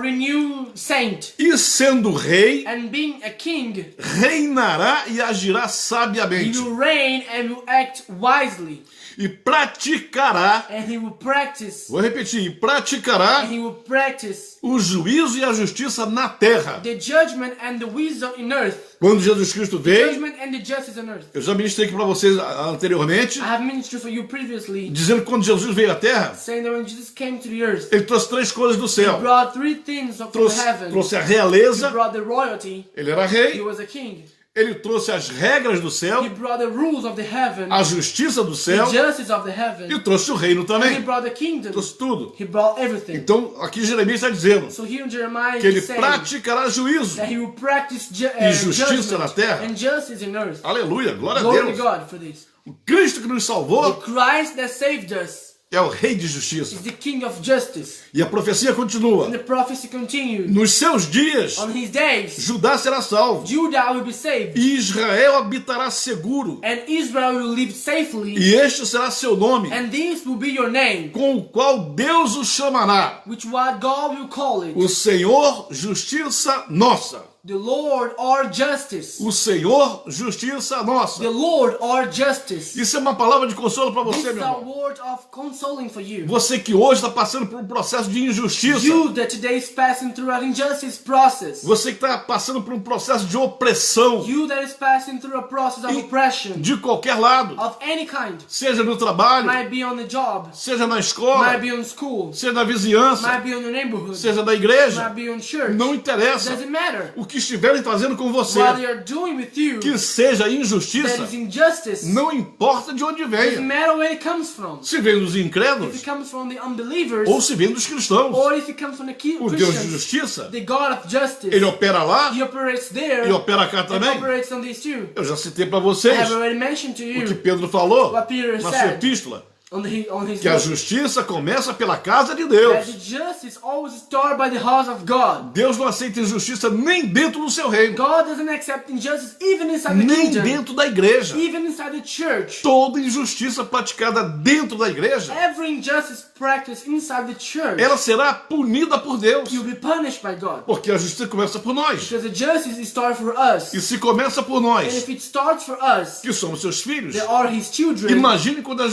renewed saint, e sendo rei, and being a king, reinará e agirá he sabiamente, will reign and will act wisely, e praticará, and he will practice, vou repetir, e praticará and he will practice o juízo e a justiça na terra. the judgment and the wisdom in earth, Quando Jesus Cristo veio, judgment and the justice on earth. eu já ministrei aqui para vocês anteriormente, I have ministered for you previously, dizendo que quando Jesus veio à terra, saying that when Jesus came to the earth, ele trouxe três coisas do he céu. brought three things from heaven. Trouxe a He realeza, brought the royalty, ele era he rei, was a king. ele trouxe as regras do céu, He brought the rules of the heaven, a justiça do the céu, justice of the heaven, e trouxe o reino and he também. brought the kingdom. Trouxe tudo. He brought everything. Então, aqui Jeremias está dizendo So here in Jeremiah que ele is saying praticará juízo. that he will practice E justiça na judgment terra. and justice in earth. Aleluia, glória a Glory to Deus. God for this. O Cristo que nos The salvou Christ that saved us é o rei de justiça. is the King of justice. E a profecia continua. And the prophecy continued. Nos seus dias, On his days, Judá será salvo, Judah will be saved, e Israel habitará seguro, and Israel will live safely, e este será seu nome, and this will be your name, com o qual Deus o chamará. which what God will call it. O Senhor, justiça nossa. The Lord our justice. O Senhor, justiça nossa. The Lord our justice. Isso é uma palavra de consolo para This você, is meu a irmão. word of consoling for you. Você que hoje está passando por um processo de injustiça. You that today is passing through an injustice process. Você que está passando por um processo de opressão. You that is passing through a process of oppression De qualquer lado. of any kind. Seja no trabalho, Might be on the job. seja na escola, Might be on school. seja na vizinhança, Might be on your neighborhood. seja na igreja. Might be on church. Não interessa. Doesn't matter. O que estiverem fazendo com você, What they are doing with you que seja that injustiça, is injustice. não importa de onde Doesn't venha. matter where it comes from. Se vem dos If incrédulos it comes from the unbelievers ou se vem dos cristãos. or if it comes from the O Deus de Christians, justiça, the God of justice, ele opera lá He operates there e opera cá and também. operates on these too. Eu já citei para I vocês have already mentioned to o que you Pedro falou what Peter na sua said epístola, on his que a book, justiça começa pela casa de that Deus. the justice always starts by the house of God. Deus não aceita injustiça nem dentro do seu reino, God doesn't accept injustice even inside the nem kingdom, dentro da igreja. even inside the church. Toda injustiça praticada dentro da igreja, Every injustice practiced inside the church, ela será punida por Deus, you'll be punished by God. porque a justiça começa por nós. Because the justice starts for us. E se começa por And nós, if it starts for us, que somos seus filhos, they are His children. imagine quando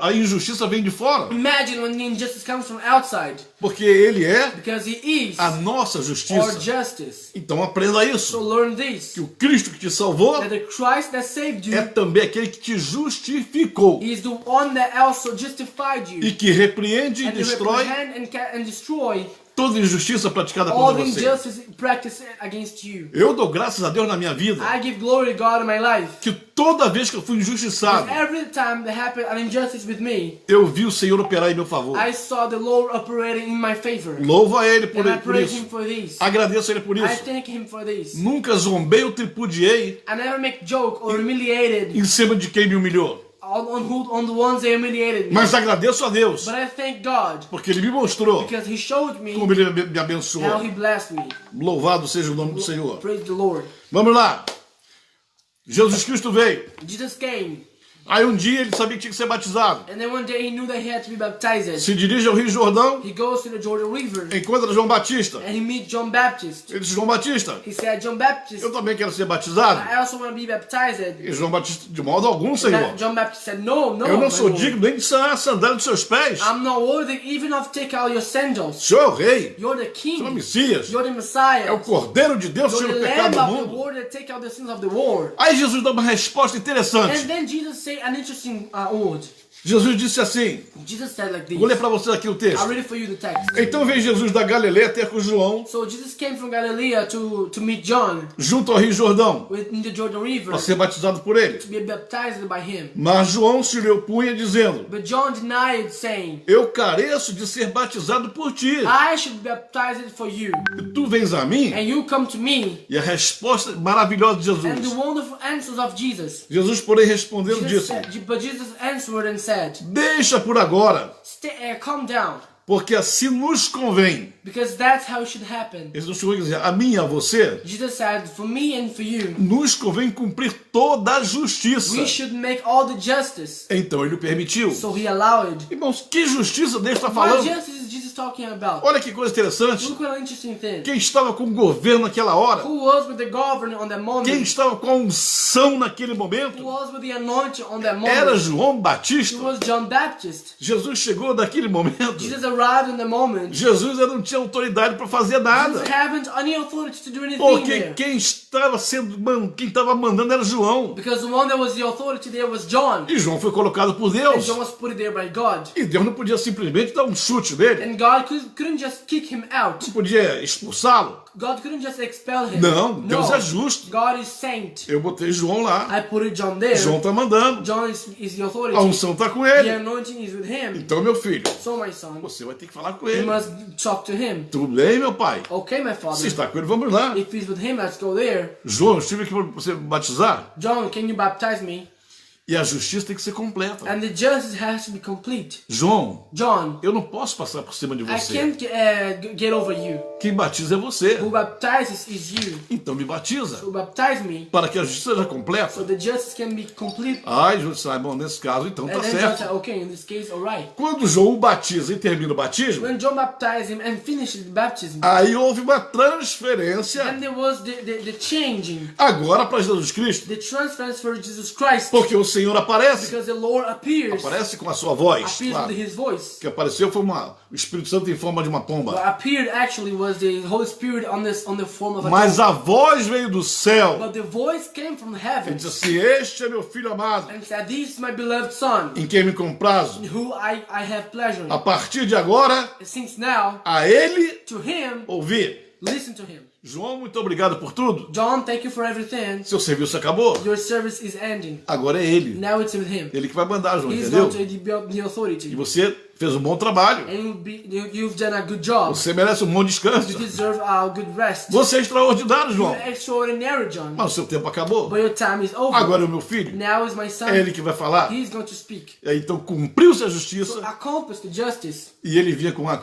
a injustiça vem de fora, Imagine when the injustice comes from outside. porque Ele é Because He is a nossa our justiça. justice. Então aprenda So isso, learn this. que o Cristo que te salvou That the Christ that saved you é também aquele que te justificou is the one that also justified you. e que repreende e And He destrói reprehend and destroy toda injustiça praticada all contra the você. injustice practiced against you. Eu dou graças a Deus na minha vida I give glory to God in my life. que toda vez que eu fui injustiçado, Every time there happened an injustice with me, eu vi o Senhor operar em meu favor. I saw the Lord operating in my favor. Louvo a Ele por And I por praise Him isso. for this. Agradeço a Ele por I isso. thank Him for this. Nunca zombei ou tripudiei I never make joke or humiliated em cima de quem me humilhou. on the ones that humiliated me. Mas agradeço a Deus, But I thank God porque Ele me mostrou because He showed me como Ele me how abençoou. He blessed me. Louvado seja o nome do Senhor. Praise the Lord. Vamos lá. Jesus Cristo veio. Jesus came, Aí um dia ele sabia que tinha que ser batizado. and then one day He knew that He had to be baptized. Se dirige ao Rio Jordão, He goes to the Jordan River encontra João Batista. and he meets John Baptist. Ele disse, João Batista, He said, John Baptist, eu também quero ser batizado. I also want to be baptized. E João Batista, de modo algum, Senhor. John Baptist said, No, Eu não my sou Lord. digno nem de sanar a sandália dos seus pés. I'm not worthy even of take out your O sandals. Senhor é o Rei. You're the O King. Senhor é o Messias. You're the Messiah. É o Cordeiro de Deus que You're tira the o pecado Lamb do of the mundo. world that take out the sins of the world. Aí Jesus dá uma resposta interessante. And then Jesus said an interesting word. Jesus disse assim, Jesus said like this. vou ler para vocês aqui o I'll texto. read it for you the text. Então veio Jesus da Galileia ter com João, So Jesus came from Galilee to meet John junto ao Rio Jordão, in the Jordan River para ser batizado por ele. to be baptized by him. Mas João se lhe opunha dizendo, But John denied, saying, eu careço de ser batizado por ti. I should be baptized for you, E tu vens a mim? and you come to me. E a resposta maravilhosa de And the Jesus. wonderful answers of Jesus. Jesus, porém, respondendo, disse, But Jesus answered and said, deixa por agora, calm down, porque assim nos convém. because that's how it should happen. Eles não chegou a dizer, a mim e a você, Jesus said, for me and for you, nos convém cumprir toda a justiça. we should make all the justice. Então ele o permitiu. So he allowed. Irmãos, que justiça Deus está What falando? justice is Jesus talking about? Olha que coisa interessante. Look what an interesting thing. Quem estava com o governo naquela hora? Who was with the governor on that Quem moment? estava com a unção naquele Who momento? was with the anointing on that Era moment? João It Batista. was John Baptist. Jesus chegou naquele momento. Jesus arrived in the moment. Jesus não tinha autoridade para fazer nada. Jesus haven't any authority to do anything Porque there. quem estava mandando era João. Because the one that was the authority there was John. E João foi colocado por And Deus. John was put there by God. E Deus não podia simplesmente dar um chute nele. And God couldn't just kick him out. Não podia expulsá-lo. God couldn't just expel him. Não, Deus No. é justo. God is saint. Eu botei João lá. I put John there. João está mandando. John is the authority. A unção está com The ele. anointing is with him. Então, meu filho, So my son, você vai ter que falar com you ele. must talk to him. Tudo bem, meu pai? Okay, my Se father. está com ele, vamos lá. If he's with him, let's go there. João, eu estive aqui para você batizar. John, can you baptize me? E a justiça tem que ser completa. And the justice has to be complete. João, John, eu não posso passar por cima de I você. can't get over you. Quem batiza é você. Who baptizes is you. Então me batiza. Who baptize me Para que a justiça seja completa. so the justice can be complete. Ai, justiça, bom, nesse caso então And tá then John said, certo. okay, in this case, alright. Quando João o batiza e termina o batismo, When John baptized him and finished the baptism, aí houve uma transferência and there was the changing, agora para Jesus Cristo. the transference for Jesus Christ. Porque o Senhor aparece. Because the Lord appears Aparece com a sua voz. with Claro. his voice. O que apareceu foi o Espírito Santo em forma de uma pomba. What appeared actually was the Holy Spirit on the form of a Mas dove. a voz veio do céu. But the voice came from E heaven disse assim: Este é meu filho amado, and said, "This is my beloved son, em quem me comprazo. in who I have pleasure A in." partir de agora, Since now, a ele to him, ouvir. listen to him. João, muito obrigado por tudo. John, thank you for everything. Seu serviço acabou. Your service is ending. Agora é ele. Now it's with him. Ele que vai mandar, João, He's entendeu? going to be the authority. E você fez um bom trabalho. And you've done a good job. Você merece um bom descanso. You deserve a good rest. Você é extraordinário, João. You're extraordinary, John. Mas o seu tempo acabou. But your time is over. Agora é o meu filho. Now is my son. É ele que vai falar. He's going to speak. Então cumpriu-se a justiça Accomplish the justice. e ele vinha com a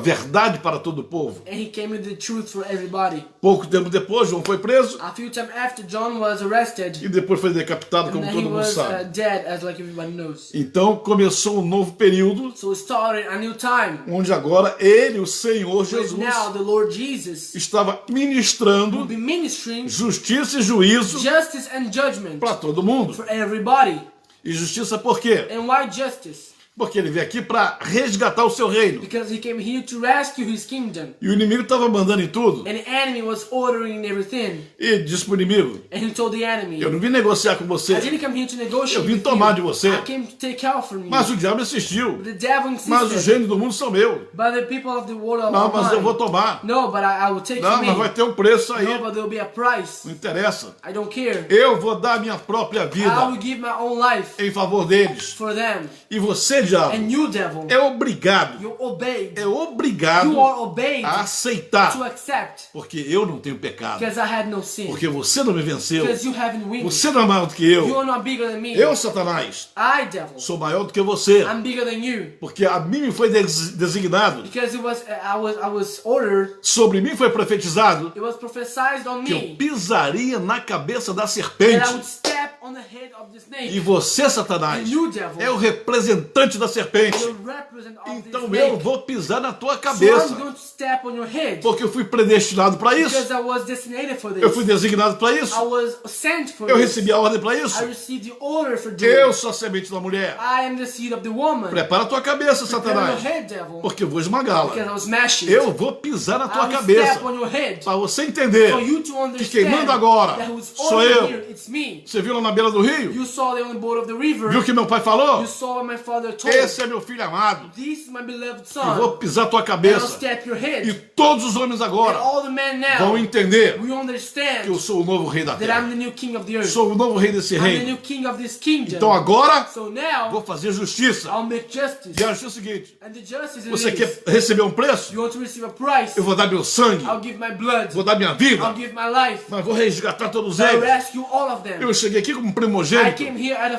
verdade para todo o povo. And he came with the truth for everybody. Pouco tempo depois, João foi preso A few times after, John was arrested. e depois foi decapitado, And como then todo he mundo was sabe. dead, as like everybody knows. Então começou um novo período, So it started a new time. onde agora ele, o Senhor Where Jesus, now the Lord Jesus estava will ministrando be ministering justiça e juízo justice and judgment para todo mundo. for everybody. E justiça por quê? And why justice? Porque ele veio aqui para resgatar o seu reino. Because he came here to rescue his kingdom. E o inimigo estava mandando em tudo. And the enemy was ordering everything. E disse para o inimigo: And he told the enemy, eu não vim negociar com I você, didn't come here to negotiate eu vim with tomar you. de você. I came to take out from you. Mas o diabo insistiu. The devil Mas os insisted. reinos do mundo são meus. But the people of the world are Não, mas eu mine. vou tomar. No, but I will take Não, from mas vai me. ter um preço aí. No, but there will be a price. Não interessa. I don't care. Eu vou dar minha própria I vida will give my own life em favor deles. for them. E você, diabo, And you, devil, é obrigado, you obeyed. é obrigado You are obeyed a to aceitar. accept. Porque eu não tenho pecado. Because I had no sin. Porque você não me venceu. Because you haven't won. Você não é maior do que You eu. are not bigger than me. Eu, Satanás, I, devil, sou maior do que você. I'm bigger than you. Porque a mim me foi designado, Because I was ordered, sobre mim foi profetizado, it was prophesied on que eu me pisaria na cabeça da that I serpente. would step on the head of the snake. E você, Satanás, And you, devil, é o representante da serpente. will represent of the Então snake. eu vou pisar na tua So I'm cabeça. going to step on your head. Porque eu fui predestinado para isso. Because I was designated for this. Eu fui designado para isso. I was sent for Eu this. recebi a ordem para isso. I received the order for doing Eu it. sou a semente da mulher. I am the seed of the woman. Prepara a tua cabeça, Prepare your Satanás. head, devil. Porque eu vou Because esmagá-la. I was smashing. Eu vou pisar na I tua will cabeça. step on your head. Para você entender For you to que understand quem manda agora that who's sou ordering eu. here, it's me. Você viu lá na beira do rio? You saw them on the board of the river. Viu o que meu pai falou? You saw what my father told. Esse é meu filho amado. This is my beloved Eu son. vou pisar tua And I'll cabeça. step your E head. todos os homens And agora all the men now vão entender we que understand eu sou o novo rei da that terra. I'm the new king of the earth. Sou o novo rei desse I'm the reino. new king of this kingdom. Então agora So now vou fazer justiça. I'll make justice. E a justiça é o seguinte: And the justice is você this. quer receber um preço? You want to receive a price? Eu vou dar meu sangue, I'll give my blood. vou dar minha vida, I'll give my life. mas vou resgatar todos I'll eles. rescue all of them. Eu cheguei aqui como I primogênito. came here at the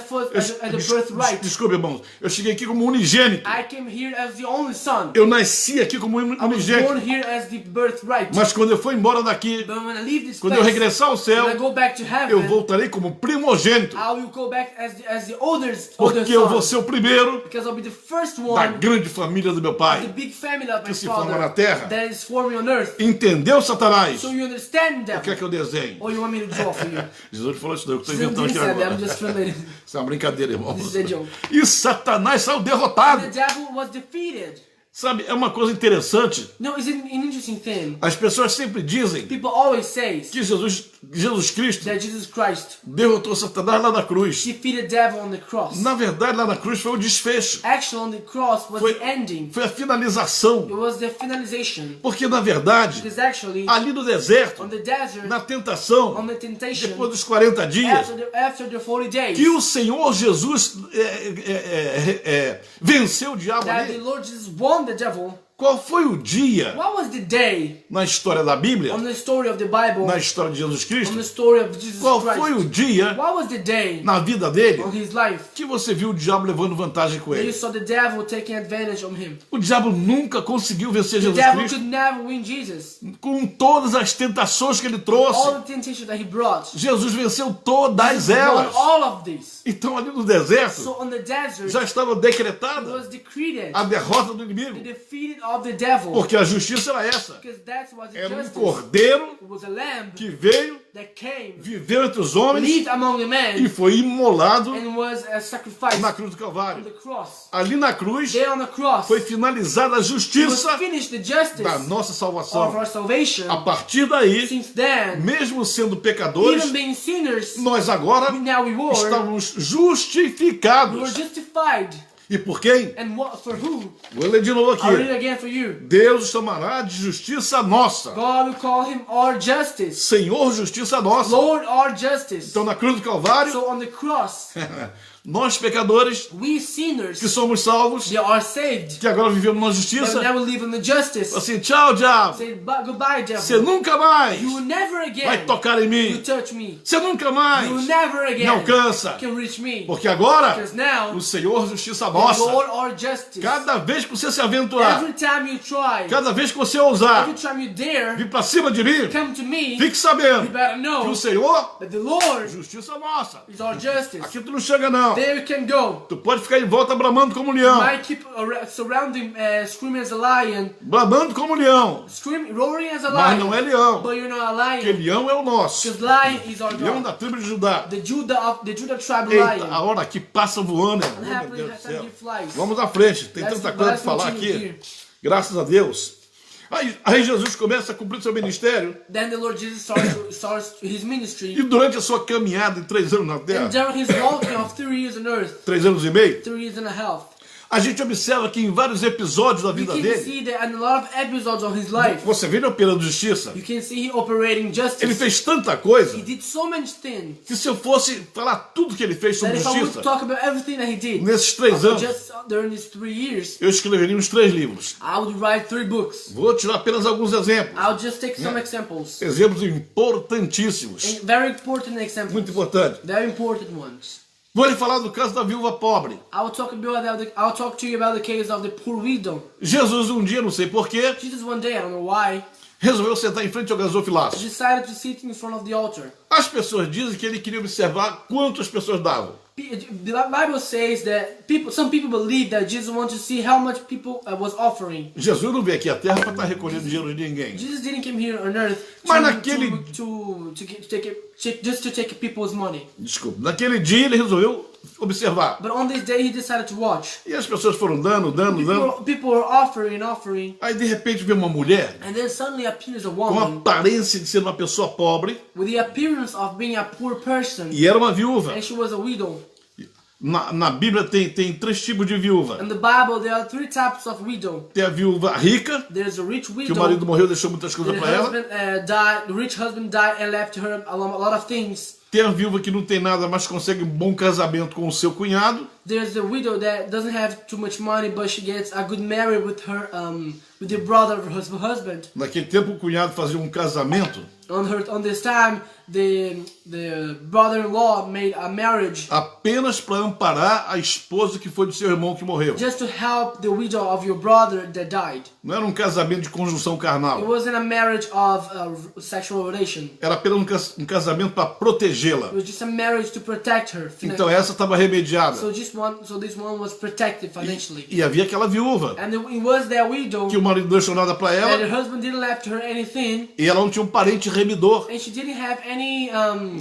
birthright. Desculpe, irmãos. Eu cheguei aqui como unigênito. I came here as the only son. Eu nasci aqui como I was unigênito. born here as the birthright. Mas quando eu for embora daqui, But when I leave this quando eu place, regressar ao céu, when I go back to heaven, eu voltarei como primogênito. I will go back as the older Porque eu vou son. ser o primeiro Because I'll be the first da one, grande família do meu the pai. big family of my que se forma father na terra. that is forming on earth. Entendeu, Satanás? So you understand O that? que é que eu desenho? Or you want me to draw for you? Jesus falou isso, eu estou Jesus inventando aqui said that. I'm agora. just translating. Isso é uma brincadeira, irmão. This is a joke. E Satanás saiu The derrotado. devil was defeated. Sabe, é uma coisa interessante. No, it's an interesting thing. As pessoas sempre dizem People always say que Jesus Cristo that Jesus Christ derrotou Satanás lá na cruz. defeated the devil on the cross. Na verdade, lá na cruz foi o desfecho. Actually, on the cross was Foi, the ending. foi a finalização. It was the finalization. Porque, na verdade, Because actually, ali no deserto, on the desert, na tentação, on the temptation, depois dos 40 dias, after the 40 days, que o Senhor Jesus venceu o diabo that the ali Lord Jesus won the devil Qual foi o dia What was the day na história da Bíblia, on the story of the Bible, na história de Jesus on Cristo? the story of Jesus Qual foi o Christ? dia What was the day na vida dele on his life que você viu o diabo levando vantagem com that you ele? saw the devil taking advantage of him? O diabo nunca conseguiu vencer The Jesus devil Cristo could never win Jesus. com todas as tentações que ele All trouxe. the temptation that he brought. Jesus venceu todas Jesus won elas. all of this. Então ali no deserto So on the desert, já estava it decretada was decreed a derrota do the inimigo. defeat of the devil. Porque a justiça era essa. Because that was the Era um justice. cordeiro It was a lamb que veio, that came, viveu entre os homens lived among the e men, foi imolado and was sacrificed na cruz do on Calvário. the cross. Ali na cruz There on the cross, foi finalizada a it was justiça finished the justice da nossa of salvação. our salvation. A partir daí, Since then, mesmo sendo pecadores, even being sinners, nós agora now we were estamos justified. justificados. E por quem? And what, for who? Vou ler de novo I'll read it aqui. again for you. Deus chamará de justiça nossa. God will call him our justice. Senhor, justiça nossa. Lord, our justice. Então na cruz do Calvário, So on the cross, nós pecadores we sinners, que somos salvos, they are saved. que agora vivemos na But justiça, now we live in the justice. assim, tchau, diabo. Say goodbye, Você devil. nunca mais You will never vai again tocar em you mim. touch me. Você nunca mais You will never me again alcança. can reach me. Porque agora, Because now, o Senhor, justiça the nossa. Lord, our justice. Cada vez que você se aventurar, Every time you try, cada vez que você ousar every time you dare vir pra cima de mim, come to me, fique you sabendo better que know o Senhor, that the Lord justiça nossa. is our justice. Aqui tu não chega não. There you can go. Tu pode ficar em volta bramando como um leão. Might keep surrounding, screaming as a lion, Bramando como um leão. screaming, roaring as a Mas lion, não é leão. but you're not a Porque lion. leão é o nosso. Because lion is our Leão God. da tribo de Judá. The Judah tribe Eita, lion. a hora que passa voando. And Meu happily, Deus do céu. he flies. Vamos à frente. Tem Let's- tanta coisa let's para falar continue aqui. here. Graças a Deus. Aí Jesus começa a cumprir seu ministério. Then the Lord Jesus starts his ministry. E durante a sua caminhada de 3 anos na terra, And during his walking of 3 years on earth, 3 anos e meio, 3 years and a half, a gente observa que em vários episódios da you vida can dele, see that in a lot of episodes of his life, você vê ele operando justiça. you can see he operating Ele justice. fez tanta coisa He did so many things que se eu fosse falar tudo que ele fez sobre that if I would justiça, talk about everything that he did nesses 3 anos, just during these 3 years, eu escreveria uns 3 livros. I would write 3 books. Vou tirar apenas alguns exemplos. I'll just take some examples. Exemplos importantíssimos. And very important examples. Muito importante. Very important ones. Vou lhe falar do caso da viúva pobre. I'll talk to you about the case of the poor widow. Jesus um dia, não sei porquê, Jesus one day, I don't know why, resolveu sentar em frente ao gasofilácio. decided to sit in front of the altar. As pessoas dizem que ele queria observar quanto as pessoas davam. The Bible says that some people believe that Jesus wanted to see how much people was offering. Jesus não veio aqui à terra para estar recolhendo dinheiro de ninguém. Jesus didn't come here on earth Mas naquele- just to take people's money. Desculpa. Naquele dia ele resolveu observar. But on this day he decided to watch. E as pessoas foram dando. People were offering, Aí de repente veio uma mulher and then suddenly appears a com a woman aparência de ser uma pessoa pobre with the appearance of being a poor person, e era uma viúva. and she was a widow. Na Bíblia tem 3 tipos de viúva. In the Bible there are 3 types of widow. Tem a viúva rica, There's a rich que o widow. marido morreu e deixou muitas coisas The para ela. husband died. The rich husband died and left her a lot of things. Tem a viúva que não tem nada, mas consegue um bom casamento com o seu cunhado. There's the widow that doesn't have too much money, but she gets a good marriage with the brother of her husband. Naquele tempo o cunhado fazia um casamento On this time, the brother-in-law made a marriage apenas para amparar a esposa que foi do seu irmão que morreu. just to help the widow of your brother that died. Não era um casamento de conjunção It carnal. wasn't a marriage of sexual relation. Era apenas um casamento para protegê-la. It was just a marriage to protect her. Então essa estava remediada. So this one was protected financially. E havia aquela viúva And it was that widow que o marido não deixou nada para that ela her husband didn't left her anything, e ela não tinha um parente remidor. and she didn't have any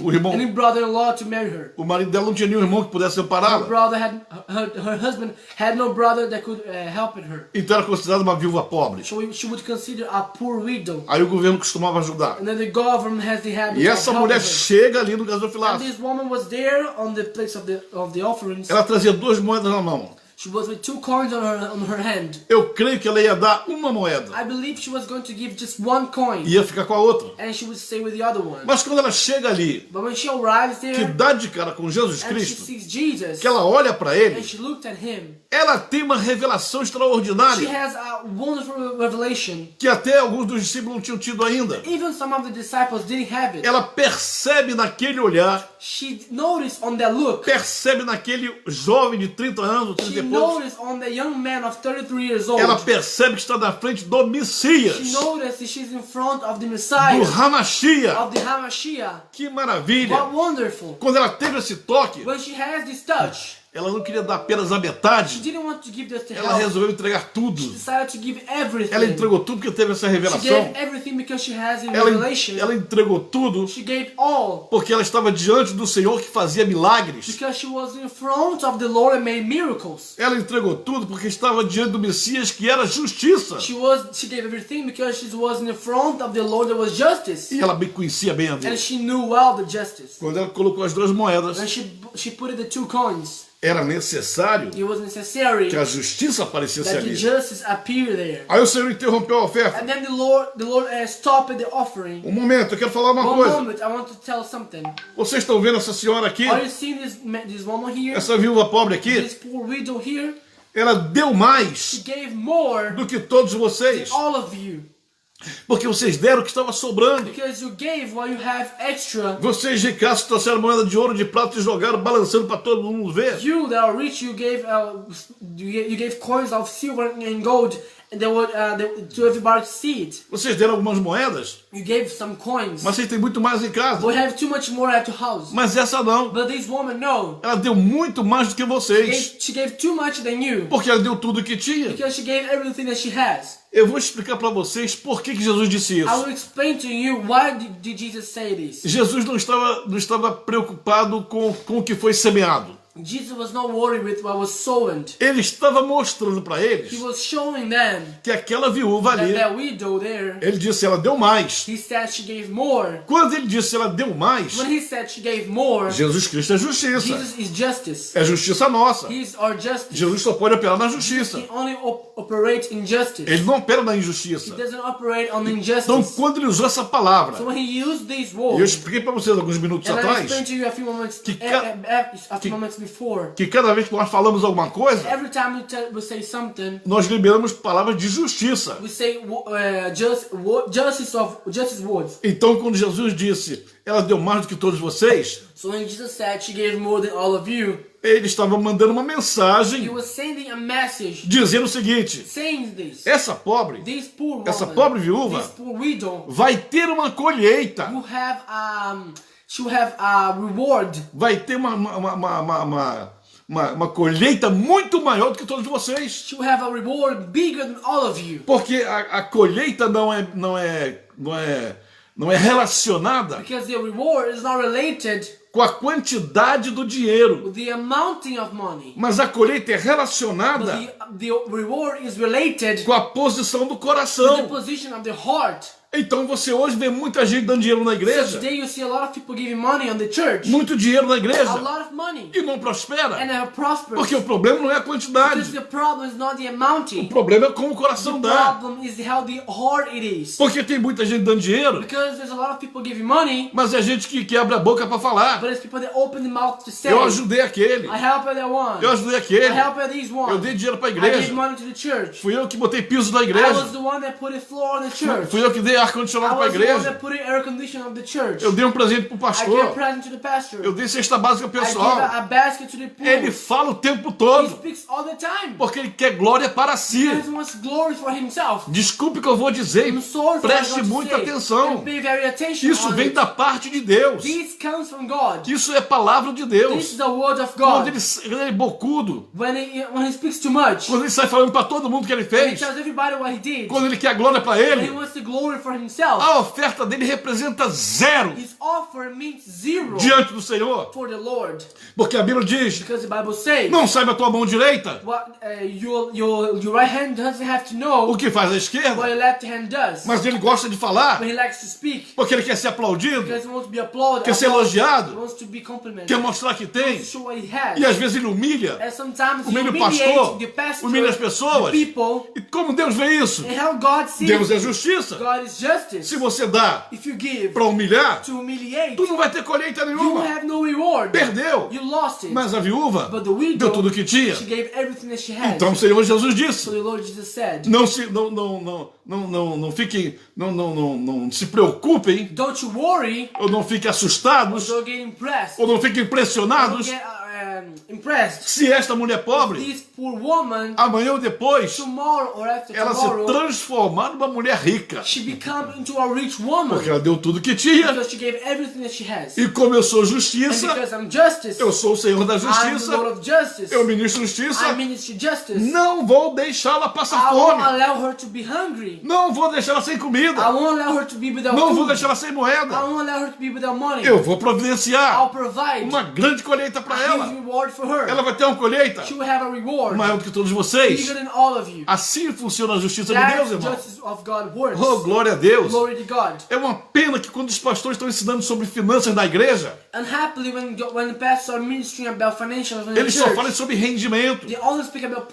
O irmão- any brother-in-law to marry her. O marido dela não tinha nenhum irmão que pudesse Her ampará-la. brother her husband had no brother that could help her. Então era considerada uma viúva pobre. So she would consider a poor widow. Aí o governo costumava ajudar. And then the government has the habit E of essa helping mulher her. chega ali no And gasofilácio. this woman was there on the place of the offerings. Ela trazia 2 moedas na mão. She was with 2 coins on her hand. Eu creio que ela ia dar uma moeda I believe she was going to give just 1 coin. e ia ficar com a outra. And she would stay with the other one. Mas quando ela chega ali, But when she arrives que there dá de cara com Jesus and she Cristo, sees Jesus que ela olha para and ele, she looked at him, ela tem uma revelação she extraordinária has a wonderful revelation. que até alguns dos discípulos não tinham tido ainda. Even some of the disciples didn't have it. Ela percebe naquele olhar, She noticed on that look. percebe naquele jovem de 30 anos, 30 She e poucos, noticed on the young man of 33 years old. ela percebe que está na frente do She Messias, noticed that she's in front of the do Messiah, Hamashia. of the Hamashiach. Que maravilha! What wonderful. Quando ela teve esse toque, When she has this touch, ela não queria dar apenas a she metade, didn't want to give this to ela help. resolveu entregar tudo. She decided to give Ela everything. entregou tudo porque teve essa She revelação. gave everything because she has a revelation. Ela entregou tudo She gave all porque ela estava diante do Senhor que fazia milagres. because she was in front of the Lord and made miracles. Ela entregou tudo porque estava diante do Messias que era justiça. She gave everything because she was in front of the Lord that was justice. E ela bem conhecia bem a And Deus. she knew well the justice. Quando ela colocou as 2 moedas, When she put in the 2 coins, era necessário it was necessary que a justiça aparecesse that the ali. justice appear there. Aí o Senhor interrompeu a oferta. And then the Lord stopped the offering. Um momento, eu quero falar uma One coisa. moment, I want to tell something. Vocês estão vendo essa senhora aqui? Are you seeing this woman here? Essa viúva pobre aqui? This poor widow here? Ela deu She mais gave more do que todos than vocês. all of you. Porque vocês deram o que estava sobrando. Because you gave what you have extra. Vocês ricaços trouxeram moeda de ouro, de prata e jogaram balançando para todo mundo ver. You that are rich, you gave coins of silver and gold, and to everybody to see it. Vocês deram algumas moedas, You gave some coins. mas vocês têm muito mais em casa. We have too much more at the house. Mas essa não. But this woman, no. Ela deu muito mais do que vocês. She gave too much than you. Porque ela deu tudo o que tinha. Because she gave everything that she has. Eu vou explicar para vocês por que Jesus disse I isso. will explain to you why did Jesus say this. Jesus não estava preocupado com o que foi semeado. Jesus was not worried with what was sown. Ele estava mostrando para He eles was showing them que aquela viúva ali, that widow there, ele disse, ela deu mais. he said she gave more. Quando ele disse ela deu mais, When he said she gave more, Jesus Cristo é justiça. Jesus is justice. É justiça nossa. He is our justice. Jesus só pode operar na justiça. He only operates in justice. Ele não opera na He injustiça. doesn't operate on Então, injustice. quando ele usou essa palavra, So when he used these e eu words, expliquei para vocês alguns minutos and I atrás, explained to you a few moments, moments before, que cada vez que nós falamos alguma coisa, every time we say something, nós liberamos palavras de justiça. we say justice words. Então, quando Jesus disse, ela deu mais do que todos vocês, So when Jesus said she gave more than all of you, ele estava mandando uma he mensagem was sending a message dizendo o seguinte: saying this. essa pobre, This poor woman, essa pobre viúva this poor widow, vai ter uma colheita, she will have a reward. vai ter uma colheita muito maior do que todos vocês. She will have a reward bigger than all of you. Porque a colheita não é relacionada Because the reward is not related com a quantidade do dinheiro, with the amounting of money. mas a colheita é But relacionada the reward is related com a posição do with the coração. position of the heart. Então você hoje vê muita gente dando dinheiro na So igreja, today you see a lot of people giving money on the church. muito dinheiro na A igreja, lot of money. e não prospera. And have prospered. Porque o problema não é a Because quantidade, the problem is not the o amounting. problema é como o coração The dá. problem is how the heart it is. Porque tem muita gente dando dinheiro, Because there's a lot of people giving money, mas é gente que abre a boca para falar. but it's people that open the mouth to say, Eu ajudei aquele, I helped that one. eu ajudei I aquele, helped this one. eu dei dinheiro para a I gave igreja, money to the church. fui eu que botei piso na I igreja, was the one that put a floor on the church. fui eu que dei I ar-condicionado para a was the one igreja, that put an air conditioner of the church. eu dei um presente para o I gave a pastor, present to the pastor. eu dei cesta básica I gave pessoal. a basket to the poor. Ele fala o tempo He todo, speaks all the time. porque ele quer glória para si. He wants glory for himself. Desculpe o que eu vou dizer, I'm sorry for what I'm preste going to muita say. atenção. And pay very attention Isso on vem it. da parte de Deus. This comes from God. Isso é palavra de This Deus. is the word of Quando God. ele é bocudo, When he speaks too much, quando ele sai falando para todo mundo o que ele when he fez, tells everybody what he did, quando ele quer glória para when he ele, wants the glory for for himself. A oferta dele representa zero His offer means zero diante do Senhor. for the Lord. Porque a Bíblia diz, Because the Bible says, não saiba a tua mão direita your right hand doesn't have to know o que faz a what esquerda, your left hand does. mas ele gosta de falar, But he likes to speak porque ele quer ser aplaudido, because he wants to be applauded. quer ser He elogiado, wants to be complimented. quer mostrar que To tem, show what he has. e às vezes ele humilha, And sometimes he humilha o humiliates pastor, the pastor, humilha as pessoas. the people. E como Deus vê isso? And how God sees Deus é it. justiça. God is justice. Se você dá If you give para humilhar, to humiliate, tu não vai ter colheita you nenhuma. have no reward. Perdeu. You lost it. Mas a viúva But the widow, deu tudo o que tinha. she gave everything that she had. Então o Senhor Jesus disse, So the Lord Jesus said, não se preocupem, don't you worry, ou não fiquem assustados, don't get impressed. ou não fiquem Don't impressionados get impressed. se esta mulher pobre, This poor woman, amanhã ou depois, tomorrow or after ela se tomorrow, transformar numa mulher rica. she become into a rich woman. Porque ela deu tudo o que tinha. Because she gave everything that she has. E como eu sou And justiça, because I'm justice, eu sou o Senhor da I'm the justiça, Lord of justice. eu ministro justiça, I minister justice. não vou deixá-la passar I won't fome. allow her to be hungry. Não vou deixá-la sem I comida. won't allow her to be without Não vou food. deixá-la sem I moeda. won't allow her to be without money. Eu vou I'll providenciar provide uma grande colheita a para huge ela. reward for her. Ela vai ter uma colheita She will have a reward maior do que todos vocês. bigger than all of you. Assim funciona a justiça de That's Deus, the irmão. justice of God works. Oh, glória a Deus. Glory to God. É uma pena que quando os pastores estão ensinando sobre finanças na igreja, Unhappily, when the pastors are ministering about financials in the eles só church, falam sobre rendimento, they only speak about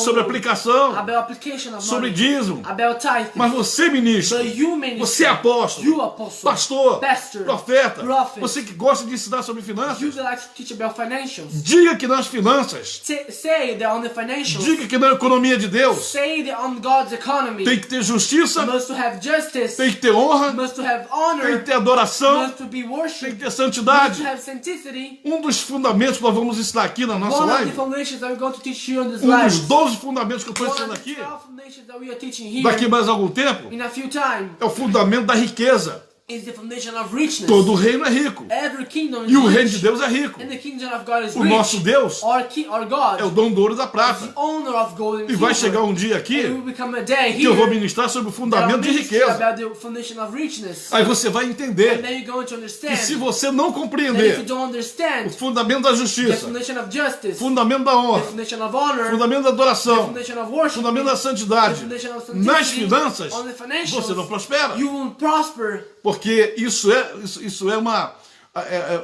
sobre aplicação, about application of sobre money, dízimo. about tithing. Mas você, ministro, But you minister, você é apóstolo, you apostle, pastor, pastor, profeta, prophet, você que gosta de ensinar sobre finanças, you that like to teach about financials. diga que nas finanças, Say that on the financials, diga que na economia de Deus say that on God's economy, tem que ter justiça, must to have justice, tem que ter honra, must to have tem honor, que ter adoração, must to be tem worship, que ter must santidade. to have sanctity. Um dos fundamentos que nós vamos ensinar aqui na nossa One of the live, foundations that we're going to teach here on this um dos live, 12 fundamentos que eu estou one ensinando of the aqui, 12 foundations that we are teaching here daqui mais algum tempo, in a few time, é o fundamento da riqueza. is the foundation of richness. Todo reino é rico. Every kingdom is E o reino de rich, Deus é rico. and the kingdom of God is O rich. nosso Deus Our God é o dono do ouro e da is the prata. owner of gold and E vai silver. chegar um dia And aqui it will become a day que eu vou here ministrar sobre o that I'll fundamento de minister riqueza. about the foundation of richness. Aí você vai And entender then you're going to que understand se você não that if you compreender don't o understand fundamento da the justiça, foundation of justice, fundamento da the honra, foundation of honor, fundamento da the adoração, foundation of worship, fundamento da the santidade, foundation of nas sanctity, finanças, on the financials, você não prospera. you won't prosper, Porque isso é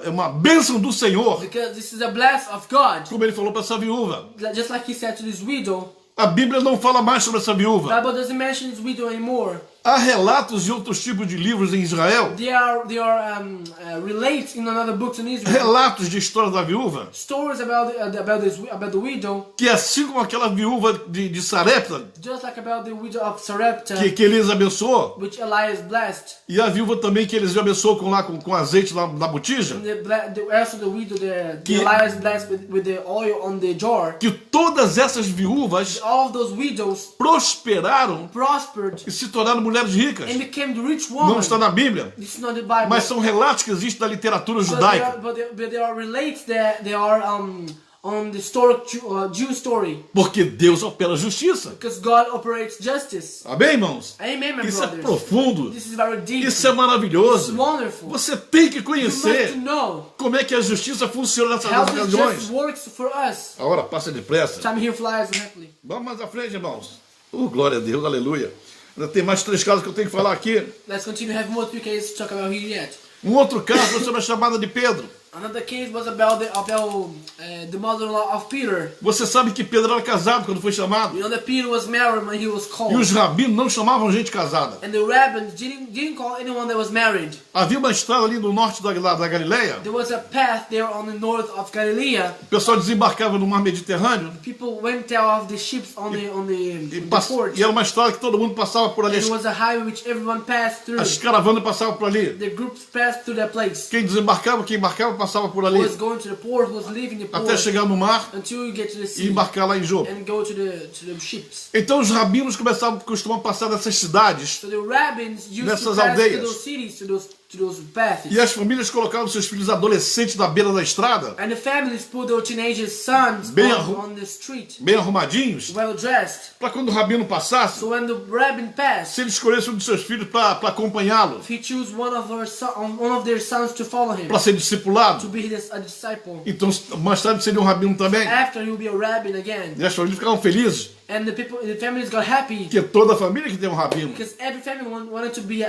uma bênção do Senhor, because this is a bless of God. como ele falou para essa viúva. Just like he said to this widow, A Bíblia não fala mais sobre essa the viúva. Bible doesn't mention this widow anymore. Há relatos de outros tipos de livros em Israel, They are related in another books in Israel. relatos de história da viúva, Stories about the widow, que assim como aquela viúva de Sarepta, just like about the widow of Sarepta, que Elias abençoou, which Elias blessed, e a viúva também que eles abençoou com azeite na botija, and also the widow the Que- Elias blessed with the oil on the jar. que todas essas viúvas All of those widows prosperaram prospered e se tornaram mulheres ricas. and became the rich Não woman. está na Bíblia, This is not the Bible, mas são relatos que existem da literatura but judaica. they are related that they are on the historic Jew story, Porque Deus opera justiça. because God operates justice. Amém, irmãos? Amen, my Isso é brothers. profundo. This is very deep. Isso é It's maravilhoso. wonderful. Você tem que You must conhecer know como é que a justiça funciona nessas how this ocasiões. justice works for us. A hora passa depressa. Time here flies rapidly. Vamos mais à frente, irmãos. Glória a Deus, aleluia. Ainda tem mais 3 casos que eu tenho que falar aqui. Let's continue. We have more 3 cases to talk about here yet. Um outro caso foi sobre a chamada de Pedro. Another case was about the mother-in-law of Peter. Você sabe que Pedro era casado quando foi chamado. You know that Peter was married when he was E called. os rabinos não chamavam gente casada. And the rabbins didn't call anyone that was married. Havia uma estrada ali no norte da Galileia. There was a path there on the north of Galilee. O pessoal desembarcava no mar Mediterrâneo. People went out of the ships on the port. E era uma estrada que todo mundo passava por ali. It was a highway which everyone passed through. As caravanas passavam por ali. The groups passed through that place. Quem desembarcava, quem embarcava, passava por Who ali. was going to the port, who was leaving the port, Até chegar no mar until you get to the e sea embarcar lá em Jope. and go to the ships. Então os rabinos costumavam passar nessas cidades, So the rabbins used Nessas to pass aldeias. to those cities, to those to those paths. E as famílias colocavam seus filhos adolescentes na beira da estrada, And the families put their teenage sons Bem on the street, bem arrumadinhos, well dressed. para quando o rabino passasse, So when the rabbin passed, se ele escolhesse um de seus filhos para acompanhá-lo, he chose one of their sons to follow him, para ser to discipulado, be a disciple. então mais tarde seria um rabino também. After he will be a rabbin again. E as famílias ficavam felizes, And the families got happy porque toda família que tem um rabino. because every family wanted to be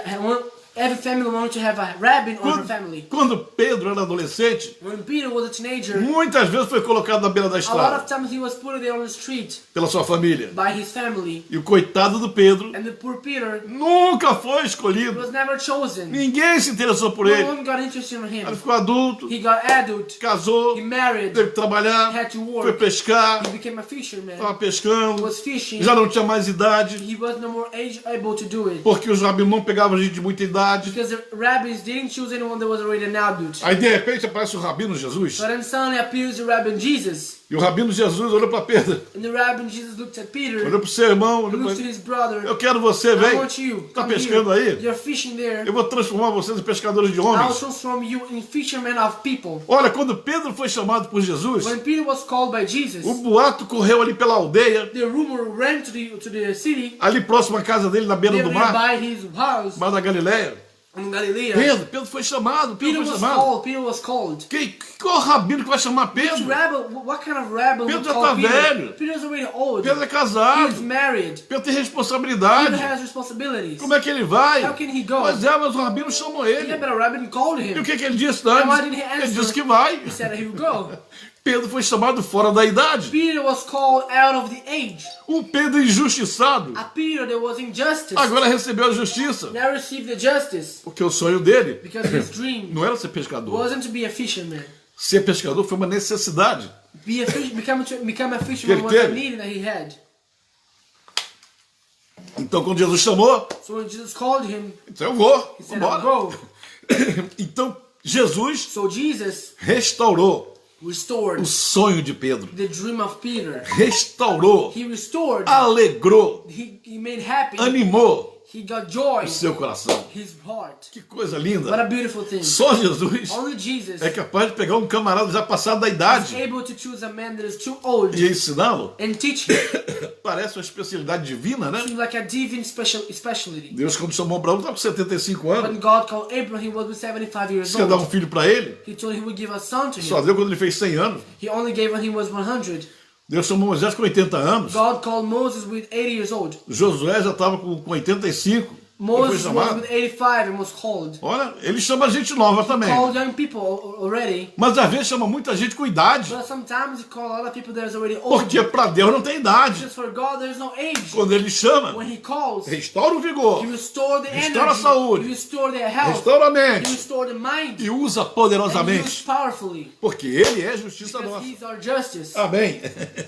every family wanted to have a rabbin on her family. Quando Pedro era adolescente, When Peter was a teenager, muitas vezes foi colocado na beira da a lot estrada of times he was put there on the street pela sua família. by his family. E o coitado do Pedro And the poor Peter nunca foi escolhido. was never chosen. Ninguém se interessou por No ele. one got interested in Ele him. ficou adulto, He got adult, casou, he married, teve que trabalhar, had to foi work, pescar, he became a fisherman, estava he pescando, was fishing, já não tinha mais idade, he was no more able to do it. porque os rabinos não pegavam gente de muita idade. Because the rabbis didn't choose anyone that was already an adult. Aí de repente aparece o rabino Jesus. So then suddenly appears the rabbin Jesus. E o rabino Jesus olhou para Pedro, And the rabbin Jesus looked at Peter, olhou para o seu irmão, olhou looks to para his brother, eu quero você, I vem. want you, Tá come pescando here. aí? You're fishing there. Eu vou transformar vocês em pescadores de I'll homens. transform you in fishermen of people. Olha, quando Pedro foi chamado por Jesus, When Peter was called by Jesus, o boato correu ali pela aldeia, the rumor ran to the city, ali próximo à casa dele, na beira do mar, nearby his house mar da Galileia. in Galilee. Pedro foi chamado, Pedro Peter foi was chamado. called. Peter was called. Qual rabino que vai chamar Which Pedro? rabbin? What kind of rabbin Pedro would já call tá Peter? velho. Peter's already old. Pedro é He's casado, married. Pedro tem Peter responsabilidade. has responsibilities. Como é que ele vai? How can he go? Mas mas o rabino chamou Yeah, ele. but a rabbin called E o him. que ele disse And why antes? did he Ele answer? disse que vai. He said that he would go. Pedro foi chamado fora da idade. Peter was called out of the age. Um Pedro injustiçado. A Peter that was injustice Agora recebeu a justiça. now received the justice Porque o sonho dele because his dream não era ser pescador. wasn't to be a fisherman. Ser pescador foi uma necessidade. Become a fisherman was a teve. need that he had. Então quando Jesus chamou, So when Jesus called him, então eu vou. he said, I'll Vambora. go. Então Jesus So Jesus restaurou restored o sonho de Pedro. the dream of Peter. Restaurou, He restored, alegrou, he made happy, animou he got joy, o seu coração. his heart. Que coisa What a linda. beautiful thing. Só Jesus Only Jesus é capaz de pegar um camarada já passado da is idade able to choose a man that is too old e ensiná-lo. and teach him. Parece uma especialidade divina, né? Seems like a divine specialty. Deus, quando chamou Abraão, estava com 75 anos. When God called Abraham, he was 75 years Você ia dar um old. filho para ele? He told him he would give a son to Só him. deu quando ele fez 100 anos. He only gave when he was 100. Deus chamou Moisés com 80 anos. God called Moses with 80 years old. Josué já estava com 85. Ele foi Moses was chamado. with 85 and was called. Olha, ele chama gente nova também. Called young people already. Mas às vezes chama muita gente com idade. But sometimes he called a lot of people that is already old. Porque para Deus não tem idade. Just for God, there's no age. Quando ele chama, When he calls, restaura o vigor, he restore the Restaura a energy. saúde. He restore their health. restaura a He mente restore the mind. e usa And he poderosamente. uses powerfully. Porque ele é justiça Because nossa. he's our justice. Amém.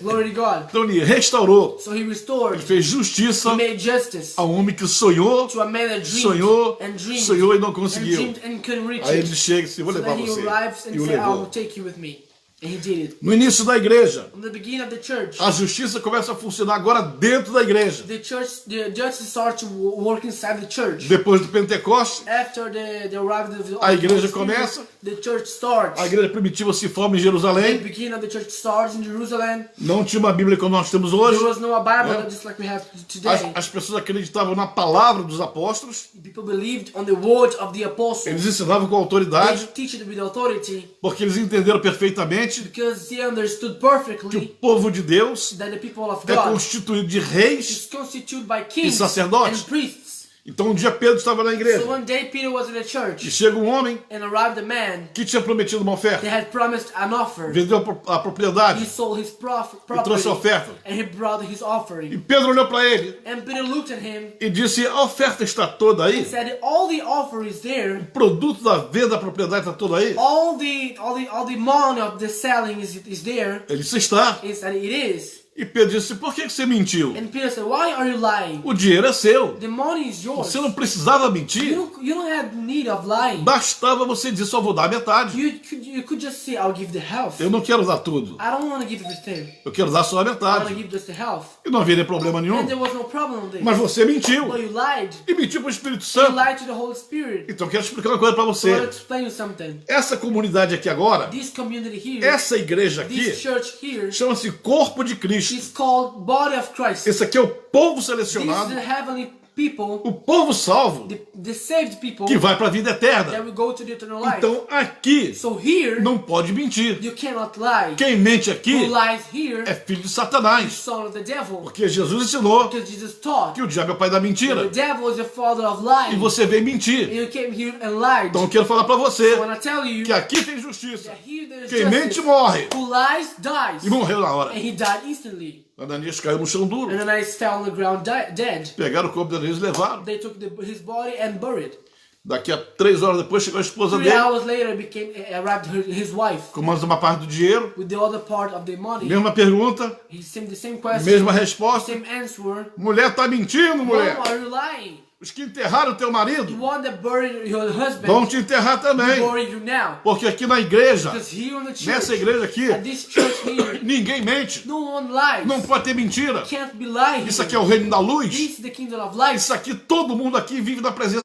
Glory to God. Então ele restaurou, So he restored. ele fez justiça He made justice a um homem que sonhou, to a man that dreamed sonhou, and dreamed sonhou e não and conseguiu. dreamed and couldn't reach Aí ele it. chega e diz, vou So levar then he você. arrives and E o said, I will levou. take you with me. And he did it. No início da igreja, From the beginning of the church, a justiça começa a funcionar agora dentro da igreja. the justice started to work inside the church. Depois do Pentecostes, After the arrival of the a igreja Holy Spirit, começa. the church starts. a igreja primitiva se forma em The Jerusalém. beginning of the church starts in Jerusalem. Não tinha uma Bíblia como nós temos hoje. There was no Bible Yeah. just like we have today. As pessoas acreditavam na palavra dos apóstolos. People believed on the word of the apostles. Eles ensinavam com autoridade, They teach it with authority porque eles entenderam perfeitamente because they understood que o perfectly povo de Deus that the people of é God constituído de reis. is constituted by kings sacerdotes. and priests. Então um dia Pedro estava na igreja So one day Peter was in a e church chega um homem and arrived a man que tinha prometido uma that oferta. had promised an offer. Vendeu a He propriedade sold his e trouxe a property oferta. and he brought his E offering. Pedro olhou para ele And Peter looked at him e disse, a oferta está toda and aí? said, all the offer is there. O produto da venda da propriedade está todo aí? All the money of the selling is there. Ele disse, está. He said it is. E Pedro disse, por que você mentiu? And Peter said, why are you lying? O dinheiro é seu. The money is yours. Você não precisava mentir. You don't have need of lying. Bastava você dizer, só vou dar metade. You could just say, I'll give the half. Eu não quero dar tudo. I don't want to give everything. Eu quero dar só a I want to metade. give just the half. E não haveria problema nenhum. And there was no problem with this. Mas você mentiu. But you lied. E mentiu para o Espírito You Santo. lied to the Holy Spirit. Então eu quero explicar uma coisa para So I want to você. explain you something. Essa comunidade aqui agora, This community here, essa igreja this aqui, church here, chama-se Corpo de Cristo. is called Body of Christ. Esse aqui é o povo This is selecionado, the heavenly people, o povo salvo, the saved people que vai para a vida that eterna. will go to the eternal life. Então aqui So here, não pode mentir. you cannot lie. Quem mente Who aqui lies here, é filho de Satanás. son of the devil. Porque Jesus ensinou Because Jesus taught que o diabo é o pai da the mentira. devil is the father of E lying. você veio And mentir. you came here and lied. Então eu quero falar para você So when I tell you que aqui tem justiça. that here there is Quem mente justice, morre. who lies dies. E morreu na hora. And he died instantly. Ananias caiu no chão duro. And Ananias fell on the ground dead. Pegaram o corpo de Ananias e levaram. They took his body and buried. Daqui a 3 horas depois chegou a esposa 3 dele, hours later arrived his wife com mais uma parte do dinheiro. with the other part of the money. Mesma pergunta, He sent the same question, mesma resposta. same answer. Mulher tá mentindo, Mom, mulher. are you lying? Os que enterraram teu The marido one that buried your husband vão te enterrar também. buried you now. Porque aqui na igreja, Because here on the church, nessa igreja aqui, at this church here, ninguém mente. no one lies. Não pode ter mentira. Can't be lying. Isso aqui é o reino da luz. This is the kingdom of life. Isso aqui, todo mundo aqui vive na presença.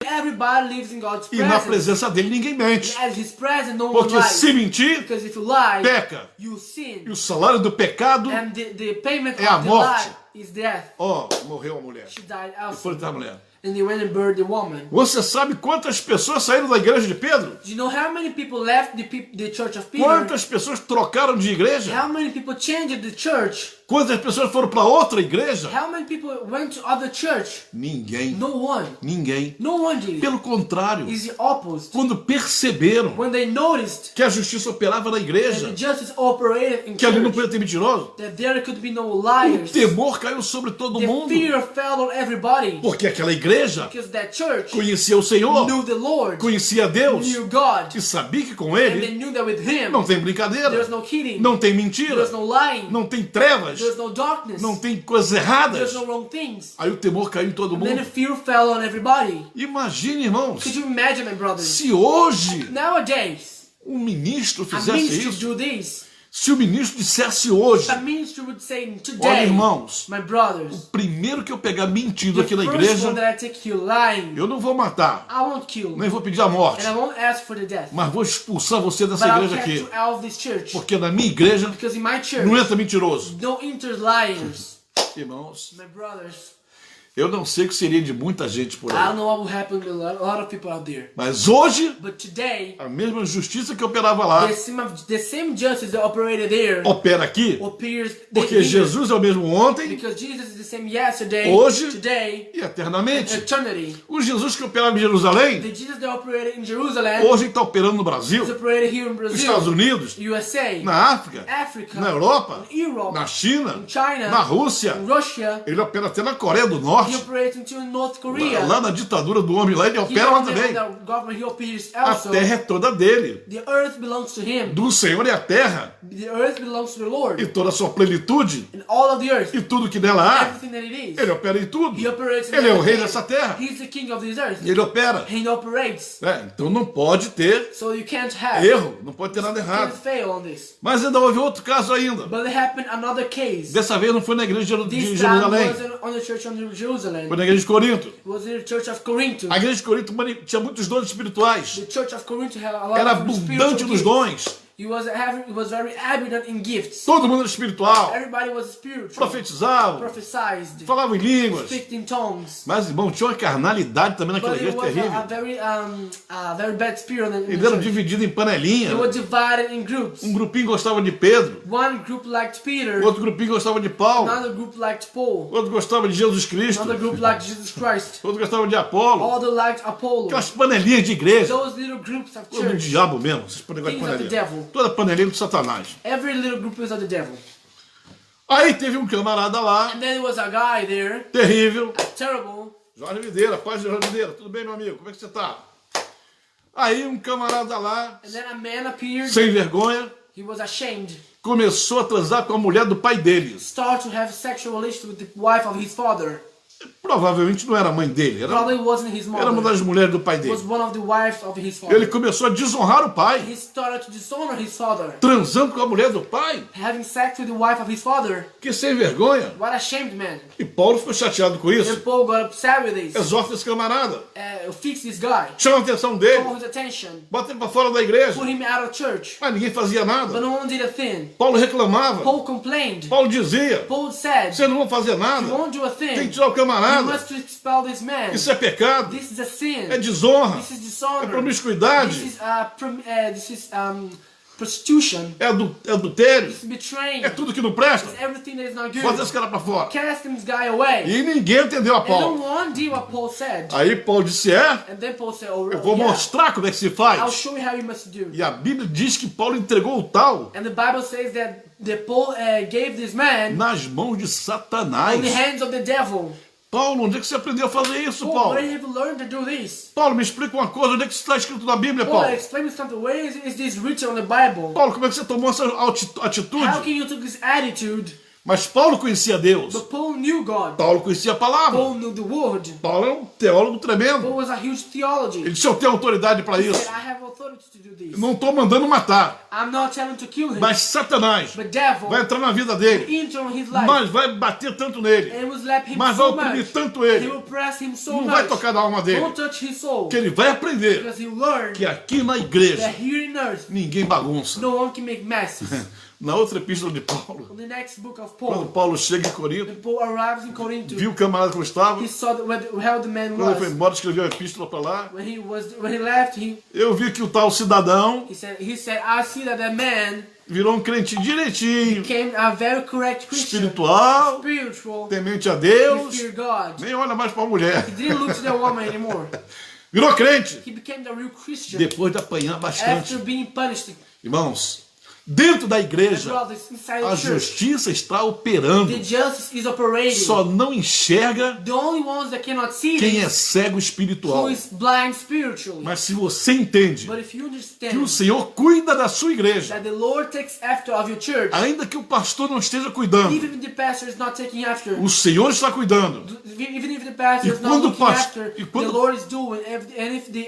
Everybody lives in God's E na presence. presença dele ninguém mente. At his presence, no one Porque lies. se mentir, Because if you lie, peca. you sin. E o salário do pecado, And the payment é a of the morte. lie is death. ó, morreu a mulher. She died E also. foi da mulher. And they went and buried the woman. Você sabe quantas pessoas saíram da igreja de Pedro? Do you know how many people left the church of Peter? Quantas pessoas trocaram de igreja? How many people changed the church? Quantas pessoas foram para outra igreja? How many people went to other church? Ninguém. No one. Ninguém. No one did it. Pelo contrário, It's the opposite. quando perceberam When they noticed que a justiça operava na that igreja, the justice operated in que ali não church, podia ter mentiroso, that there could be no o liars, temor caiu sobre todo the mundo. fear fell on everybody. Porque aquela igreja Because that church conhecia o Senhor, knew the Lord, conhecia Deus knew God, e sabia que com and they Ele knew that with Him, não tem brincadeira, there's no kidding, não tem mentira, there's no lying, não tem trevas, there's no darkness, não tem coisas erradas. there's no wrong things. Aí o temor caiu em todo And then the mundo. fear fell on everybody. Imagine, irmãos, Could you imagine, my brothers? se hoje Nowadays, um ministro a fizesse ministry isso, do this. se o ministro dissesse hoje, A ministry would say olha, today, irmãos, my brothers, primeiro que eu pegar mentido the aqui na first igreja, one that I take you lying, eu não vou matar, I won't kill, nem vou pedir a morte, and I won't ask for the death, mas vou expulsar você but dessa I'll igreja cast aqui. you out of this church. Porque na minha igreja Because in my church, não entra mentiroso. no enters liars. Irmãos, My brothers, eu não sei o que seria de muita gente por I don't aí. know what will happen to a lot of people out there. Mas hoje, But today, a mesma justiça que operava lá, the same justice that operated there opera aqui. appears Porque here. Jesus é o mesmo ontem Because Jesus is the same yesterday, Hoje, today, e eternamente. eternity. O Jesus que operava em Jerusalém, The Jesus that operated in Jerusalem hoje está operando no Brasil, is operated here in nos Brazil, Estados Unidos, USA, na África, Africa, na Europa, Europe, na China, in China, na Rússia. in Russia. Ele opera até na Coreia do He Norte. operates into North Korea. Lá na ditadura do homem lá, ele He opera lá on também. the government, he operates A also. terra é toda dele. The earth belongs to him. Do Senhor é a terra The earth belongs to the Lord. e toda a sua plenitude And all of the earth, e tudo que nela há. everything that it is. Ele opera em tudo. He operates in Ele é o rei everything. dessa terra. He's the king of this earth. Ele opera. He operates. Então não pode ter So you can't have, erro, não pode ter nada can't errado. fail on this. Mas ainda houve outro caso ainda. But there happened another case. Dessa vez não foi na igreja de This time Jerusalém, wasn't on the church of Jerusalem. foi na igreja de Corinto. It was in the church of Corinth. A igreja de Corinto tinha muitos dons espirituais. The church of Corinth had a lot Era of abundante spiritual nos gifts. dons. It was very abundant in gifts. Todo mundo era espiritual. Everybody was spiritual. Profetizavam, Prophesied. falavam em línguas. Speak in tongues. Mas, irmão, tinha uma carnalidade também naquela But it igreja was a terrível. very bad spirit in the Eles eram church. divididos em panelinha. They were divided in groups. Um grupinho gostava de Pedro, One group liked Peter. outro grupinho gostava de Paulo, Another group liked Paul. outro gostava de Jesus Cristo, Another group liked Jesus Christ. outro gostava de Apolo. Other liked Apollo. Aquelas panelinhas de igreja. Those little groups of Todo do church. diabo mesmo, esses negócios de Things of the panelinha. devil. Toda panelinha do Satanás. Every little group is of the devil. Aí teve um camarada lá, And then there was a guy there, terrível. terrible. Jorge Videira, paz de Jorge Videira. Tudo bem, meu amigo? Como é que você tá? Aí um camarada lá, And then a man appeared, sem vergonha, he was ashamed. Começou a transar com a mulher do pai deles. Started to have sexual relations with the wife of his father. Provavelmente não era a mãe dele, Probably wasn't his era uma mother. das mulheres do pai It was dele. one of the wives of his father. Ele começou a desonrar o pai, He started to dishonor his father. transando com a mulher do pai. Having sex with the wife of his father. Que sem vergonha. What a shamed man. E Paulo ficou chateado com And isso. Paul got upset with this. Exorta esse camarada. Fix this guy. Chama a atenção Call dele. his attention. Bota ele para fora da igreja. Put him out of church. Mas ninguém fazia But nada. no one did a thing. Paulo reclamava. Paul complained. Paulo dizia, Paul said, vocês não vão fazer you nada. won't do a Tem que thing. tirar o You camarada. must expel this man. Isso é pecado. This is a sin. É desonra. This is É dishonor. promiscuidade. This is prostitution. É adultério. This is betraying. É tudo que não presta. It's everything that is not good. Bota esse cara para fora. Cast this guy away. E ninguém entendeu a And no Paulo. one did what Paul said. Aí Paulo disse, And then Paul said, oh, eu vou yeah, mostrar como é que se I'll faz. show you how you must do. E a Bíblia diz que Paulo entregou o tal And the Bible says that Paul gave this man nas mãos de Satanás. in the hands of the devil. Paulo, onde é que você aprendeu a fazer isso, Paul, Paulo? where have you learned to do this? Paulo, me explica uma coisa, onde é que isso está escrito na Bíblia, Paul, Paulo? explain me something. Where is this written on the Bible? Paulo, como é que você tomou essa How atitude? can you take this attitude? Mas Paulo conhecia Deus. But Paul knew God. Paulo conhecia a palavra. Paul knew the word. Paulo é um teólogo tremendo. Paul was a huge theology. Ele disse, eu tenho autoridade para He isso. said, I have authority to do this. Não estou mandando matar. I'm not telling to kill him. Mas Satanás But devil vai entrar na vida dele. enter on his life Mas vai bater tanto nele. and will slap him Mas vai so oprimir much. tanto He ele. will press him so Não vai much. tocar na alma dele. Don't touch his soul. Que ele vai aprender Because he learned que aqui na igreja that here in earth, ninguém bagunça. no one can make messes. Na outra epístola de Paulo, On the next book of quando Paul, Paulo chega em Corinto, when Paul arrives in Corinth, viu o camarada como estava, he saw how the man quando ele foi was. embora, escreveu a epístola para lá. When he left, Eu vi que o tal cidadão he said, I see that that man virou um crente direitinho, became a very correct Christian, espiritual, spiritual, temente a he Deus, feared God. nem olha mais para a mulher. He didn't look to the woman anymore. Virou crente, He became the real Christian depois de apanhar bastante. after being punished. Irmãos, dentro da igreja, Brothers, inside a the church, justiça está operando. the justice is operating. Só não enxerga The only ones that cannot see quem é this, cego who espiritual. is blind spiritually. Mas se você entende But if you que o understand Senhor cuida da sua igreja, that the Lord takes after of your church, ainda que o pastor não esteja cuidando, even if the pastor is not taking after, o Senhor está cuidando. even if the pastor E is not quando o looking pas- after, e quando- the Lord is doing.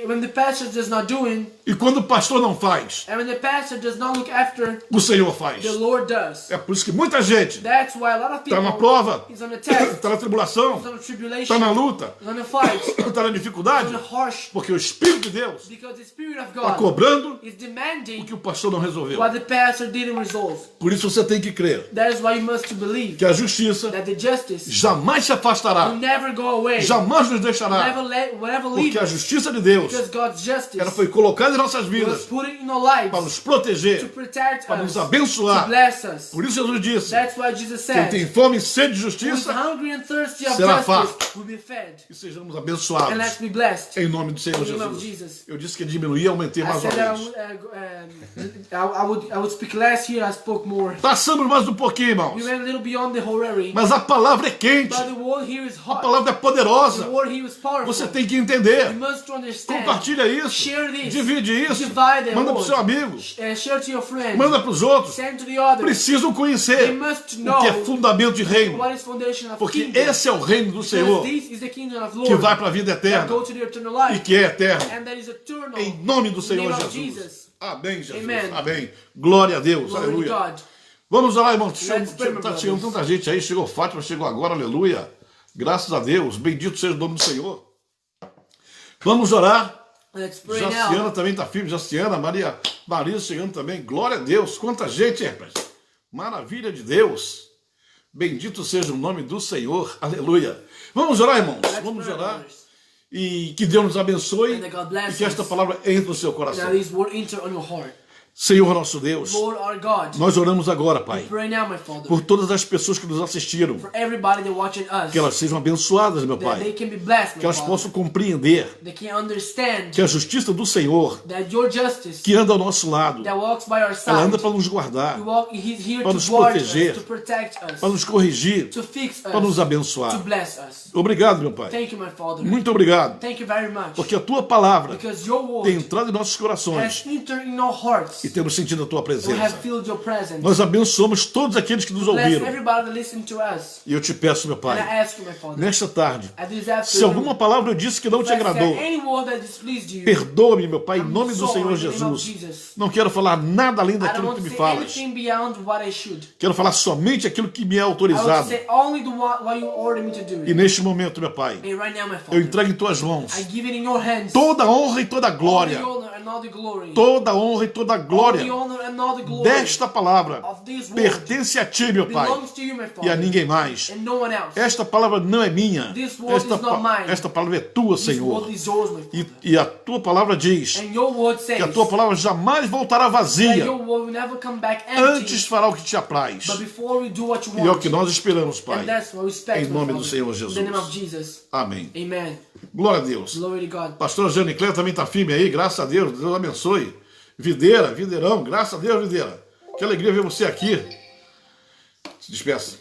When the pastor does not doing, E quando o pastor não faz, and when the pastor does not look after, o Senhor faz. the Lord does. É por isso que muita gente That's why a lot of está na people prova, is on the test, está na tribulação, is on the tribulation, está na luta, is on the fight, está na is dificuldade, on the harsh, porque o Espírito de Deus because the Spirit of está God cobrando is o demanding que o pastor não resolveu. what the pastor didn't resolve. Por isso você tem que crer That is why you must believe que a justiça that the justice jamais se will afastará, never go away, jamais nos deixará, will never leave porque a us, justiça de Deus, because God's justice ela foi colocada em nossas was vidas put in our lives para nos to proteger, protect para us, nos to abençoar. bless us. Por isso Jesus disse, That's why Jesus quem said, tem fome e sede de who is justiça, hungry and thirsty of será justice will be fed, que sejamos and abençoados let's be blessed. em nome do Senhor In the name of Jesus. Jesus. Eu disse que diminuía e aumentei I mais uma said that vez. I would speak less here, I spoke more. Passamos mais um pouquinho, We irmãos. went a little beyond the horary, Mas a palavra é quente, but the word here is a hot. palavra é The poderosa. word here is powerful. Você tem que entender. You must understand. Compartilha isso, Share this. divide isso, Divide the manda para o word. seu amigo, Share to your friends. manda para os outros. Send to the others. Precisam They conhecer must o know que é fundamento de reino, what is foundation of porque kingdom. esse é o reino do Senhor, Because this is the kingdom of que Lord vai para a vida that eterna go to the eternal e life, que é eterno. and that is eternal. Em nome do In the Senhor name of Jesus. Jesus. Amém, Jesus. Amen. Amém. Glória a Deus. Glory to Aleluia. God. Vamos lá, irmão. Let's pray, my Está brothers. chegando tanta gente aí. Chegou Fátima, chegou agora. Aleluia. Graças a Deus. Bendito seja o nome do Senhor. Vamos orar. Let's pray Jaciana now. também está firme. Jaciana, Maria Marisa chegando também. Glória a Deus. Quanta gente, rapaz. Maravilha de Deus. Bendito seja o nome do Senhor. Aleluia. Vamos orar, irmãos. Let's Vamos pray, orar. brothers. E que Deus nos abençoe. And that God bless E que esta us. palavra entre no seu Now coração. this word enter on your heart. Senhor nosso Deus, Lord our God. nós oramos agora, Pai, Pray now, my Father. por todas as pessoas que nos assistiram. For everybody that watching us. Que elas sejam abençoadas, meu That they Pai. can be blessed, my Que elas Father. possam compreender They can understand que a justiça do Senhor, that your justice que anda ao nosso lado, that walks by our ela anda side. para nos guardar, He's here para to nos guard proteger, us, to protect us, para nos corrigir, to fix para nos us, abençoar. to bless us. Obrigado, meu Pai. Thank you, my Father. Muito obrigado. Thank you very much. Porque a Tua palavra Because your tem word entrado em nossos has corações entered in our hearts. E temos sentido a tua We have presença. filled your presence. Nós abençoamos todos aqueles que nos Bless ouviram. everybody that listened to us. E eu te peço, meu And Pai, I ask you, my Father, nesta tarde, at this se afternoon, alguma palavra eu disse que não te if I said agradou, any word that displeased you, perdoa-me, meu Pai, em I'm nome do sorry, Senhor in the name of Jesus. Jesus. Não quero falar nada além I don't daquilo want que to me say falas. anything beyond what I should. Quero falar somente aquilo que me é I want to autorizado. say only what you order me to do. E neste momento, meu Pai, And right now, my eu Father, entrego em tuas mãos I give it in your hands. toda a honra e toda a All glória, the honor and all the glory. toda a honra e toda a All glória the honor and all the glory desta palavra of this world pertence a ti, meu Pai, belongs to you, my e a Father, ninguém mais. and no one else. Esta palavra não é minha. This word is not mine. Esta palavra é tua, This word Senhor. is yours, my Father. E a tua palavra diz And your word says que a tua palavra jamais voltará that vazia. your word will never come back empty. Antes fará o que te apraz. But before we do what you E é o want, que nós esperamos, and Pai. that's what we expect, Em my nome do Father. Senhor In the name of Jesus. Jesus. Amém. Amen. Glória a Deus. Glory to God. Pastor Jane Cléia também está firme aí, graças a Deus. Deus abençoe. Videira, Videirão, graças a Deus, Videira. Que alegria ver você aqui. Se despeça.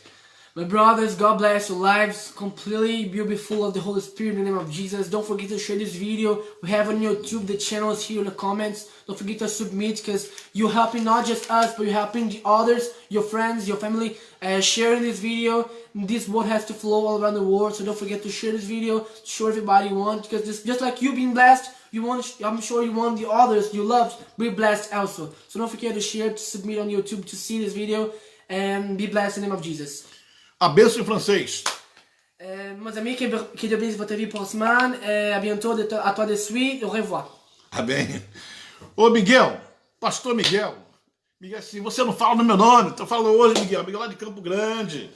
My brothers, God bless your lives. Completely be full of the Holy Spirit in the name of Jesus. Don't forget to share this video. We have on YouTube the channels here in the comments. Don't forget to submit, because you're helping not just us, but you're helping the others, your friends, your family, sharing this video. This word has to flow all around the world, so don't forget to share this video, show everybody you want, because this, just like you being blessed, you want, I'm sure you want the others you love be blessed also. So don't forget to share, to submit on YouTube, to see this video, and be blessed in the name of Jesus. A bênção em francês. Mes amis, que Dieu bénisse votre vie pour la semaine. À bientôt, à toi de suite. Au revoir. Amém. Ô Miguel, pastor Miguel. Miguel, assim, você não fala no meu nome. Estou falando hoje, Miguel. Miguel lá de Campo Grande.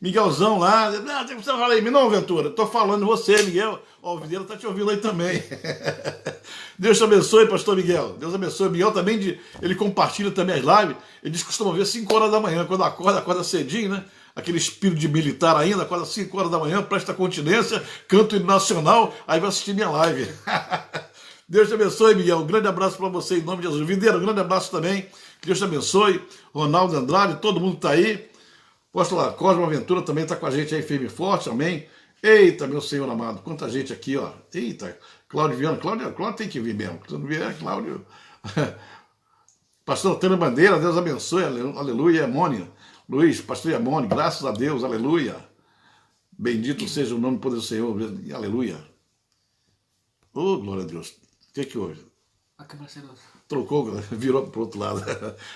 Miguelzão lá. Não, você não fala aí, não, Ventura. Estou falando você, Miguel. Ó, o Videira está te ouvindo aí também. Deus te abençoe, pastor Miguel. Deus abençoe. Miguel também, ele compartilha também as lives. Ele diz que costuma ver 5 horas da manhã. Quando acorda cedinho, né? Aquele espírito de militar ainda, acorda 5 horas da manhã, presta continência, canto hino nacional, aí vai assistir minha live. Deus te abençoe, Miguel. Um grande abraço para você em nome de Jesus. Videira, um grande abraço também. Deus te abençoe. Ronaldo Andrade, todo mundo está aí. Apóstolo Cosmo Aventura também está com a gente aí, firme e forte, amém. Eita, meu Senhor amado, quanta gente aqui, ó. Eita, Cláudio Viana. Cláudio tem que vir mesmo. Se não vier, Cláudio. Pastor Antônio Bandeira, Deus abençoe, aleluia, Emônia. Luiz, pastor Emônio, graças a Deus, aleluia. Bendito seja o nome poderoso do Senhor, aleluia. Oh, glória a Deus. O que houve? Trocou, virou para o outro lado.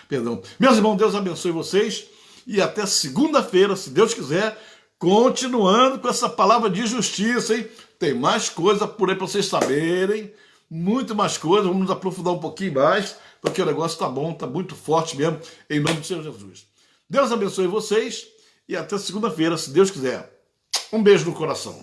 Perdão. Meus irmãos, Deus abençoe vocês. E até segunda-feira, se Deus quiser, continuando com essa palavra de justiça, hein? Tem mais coisa por aí para vocês saberem. Muito mais coisa. Vamos nos aprofundar um pouquinho mais, porque o negócio está bom, está muito forte mesmo, em nome do Senhor Jesus. Deus abençoe vocês e até segunda-feira, se Deus quiser. Um beijo no coração.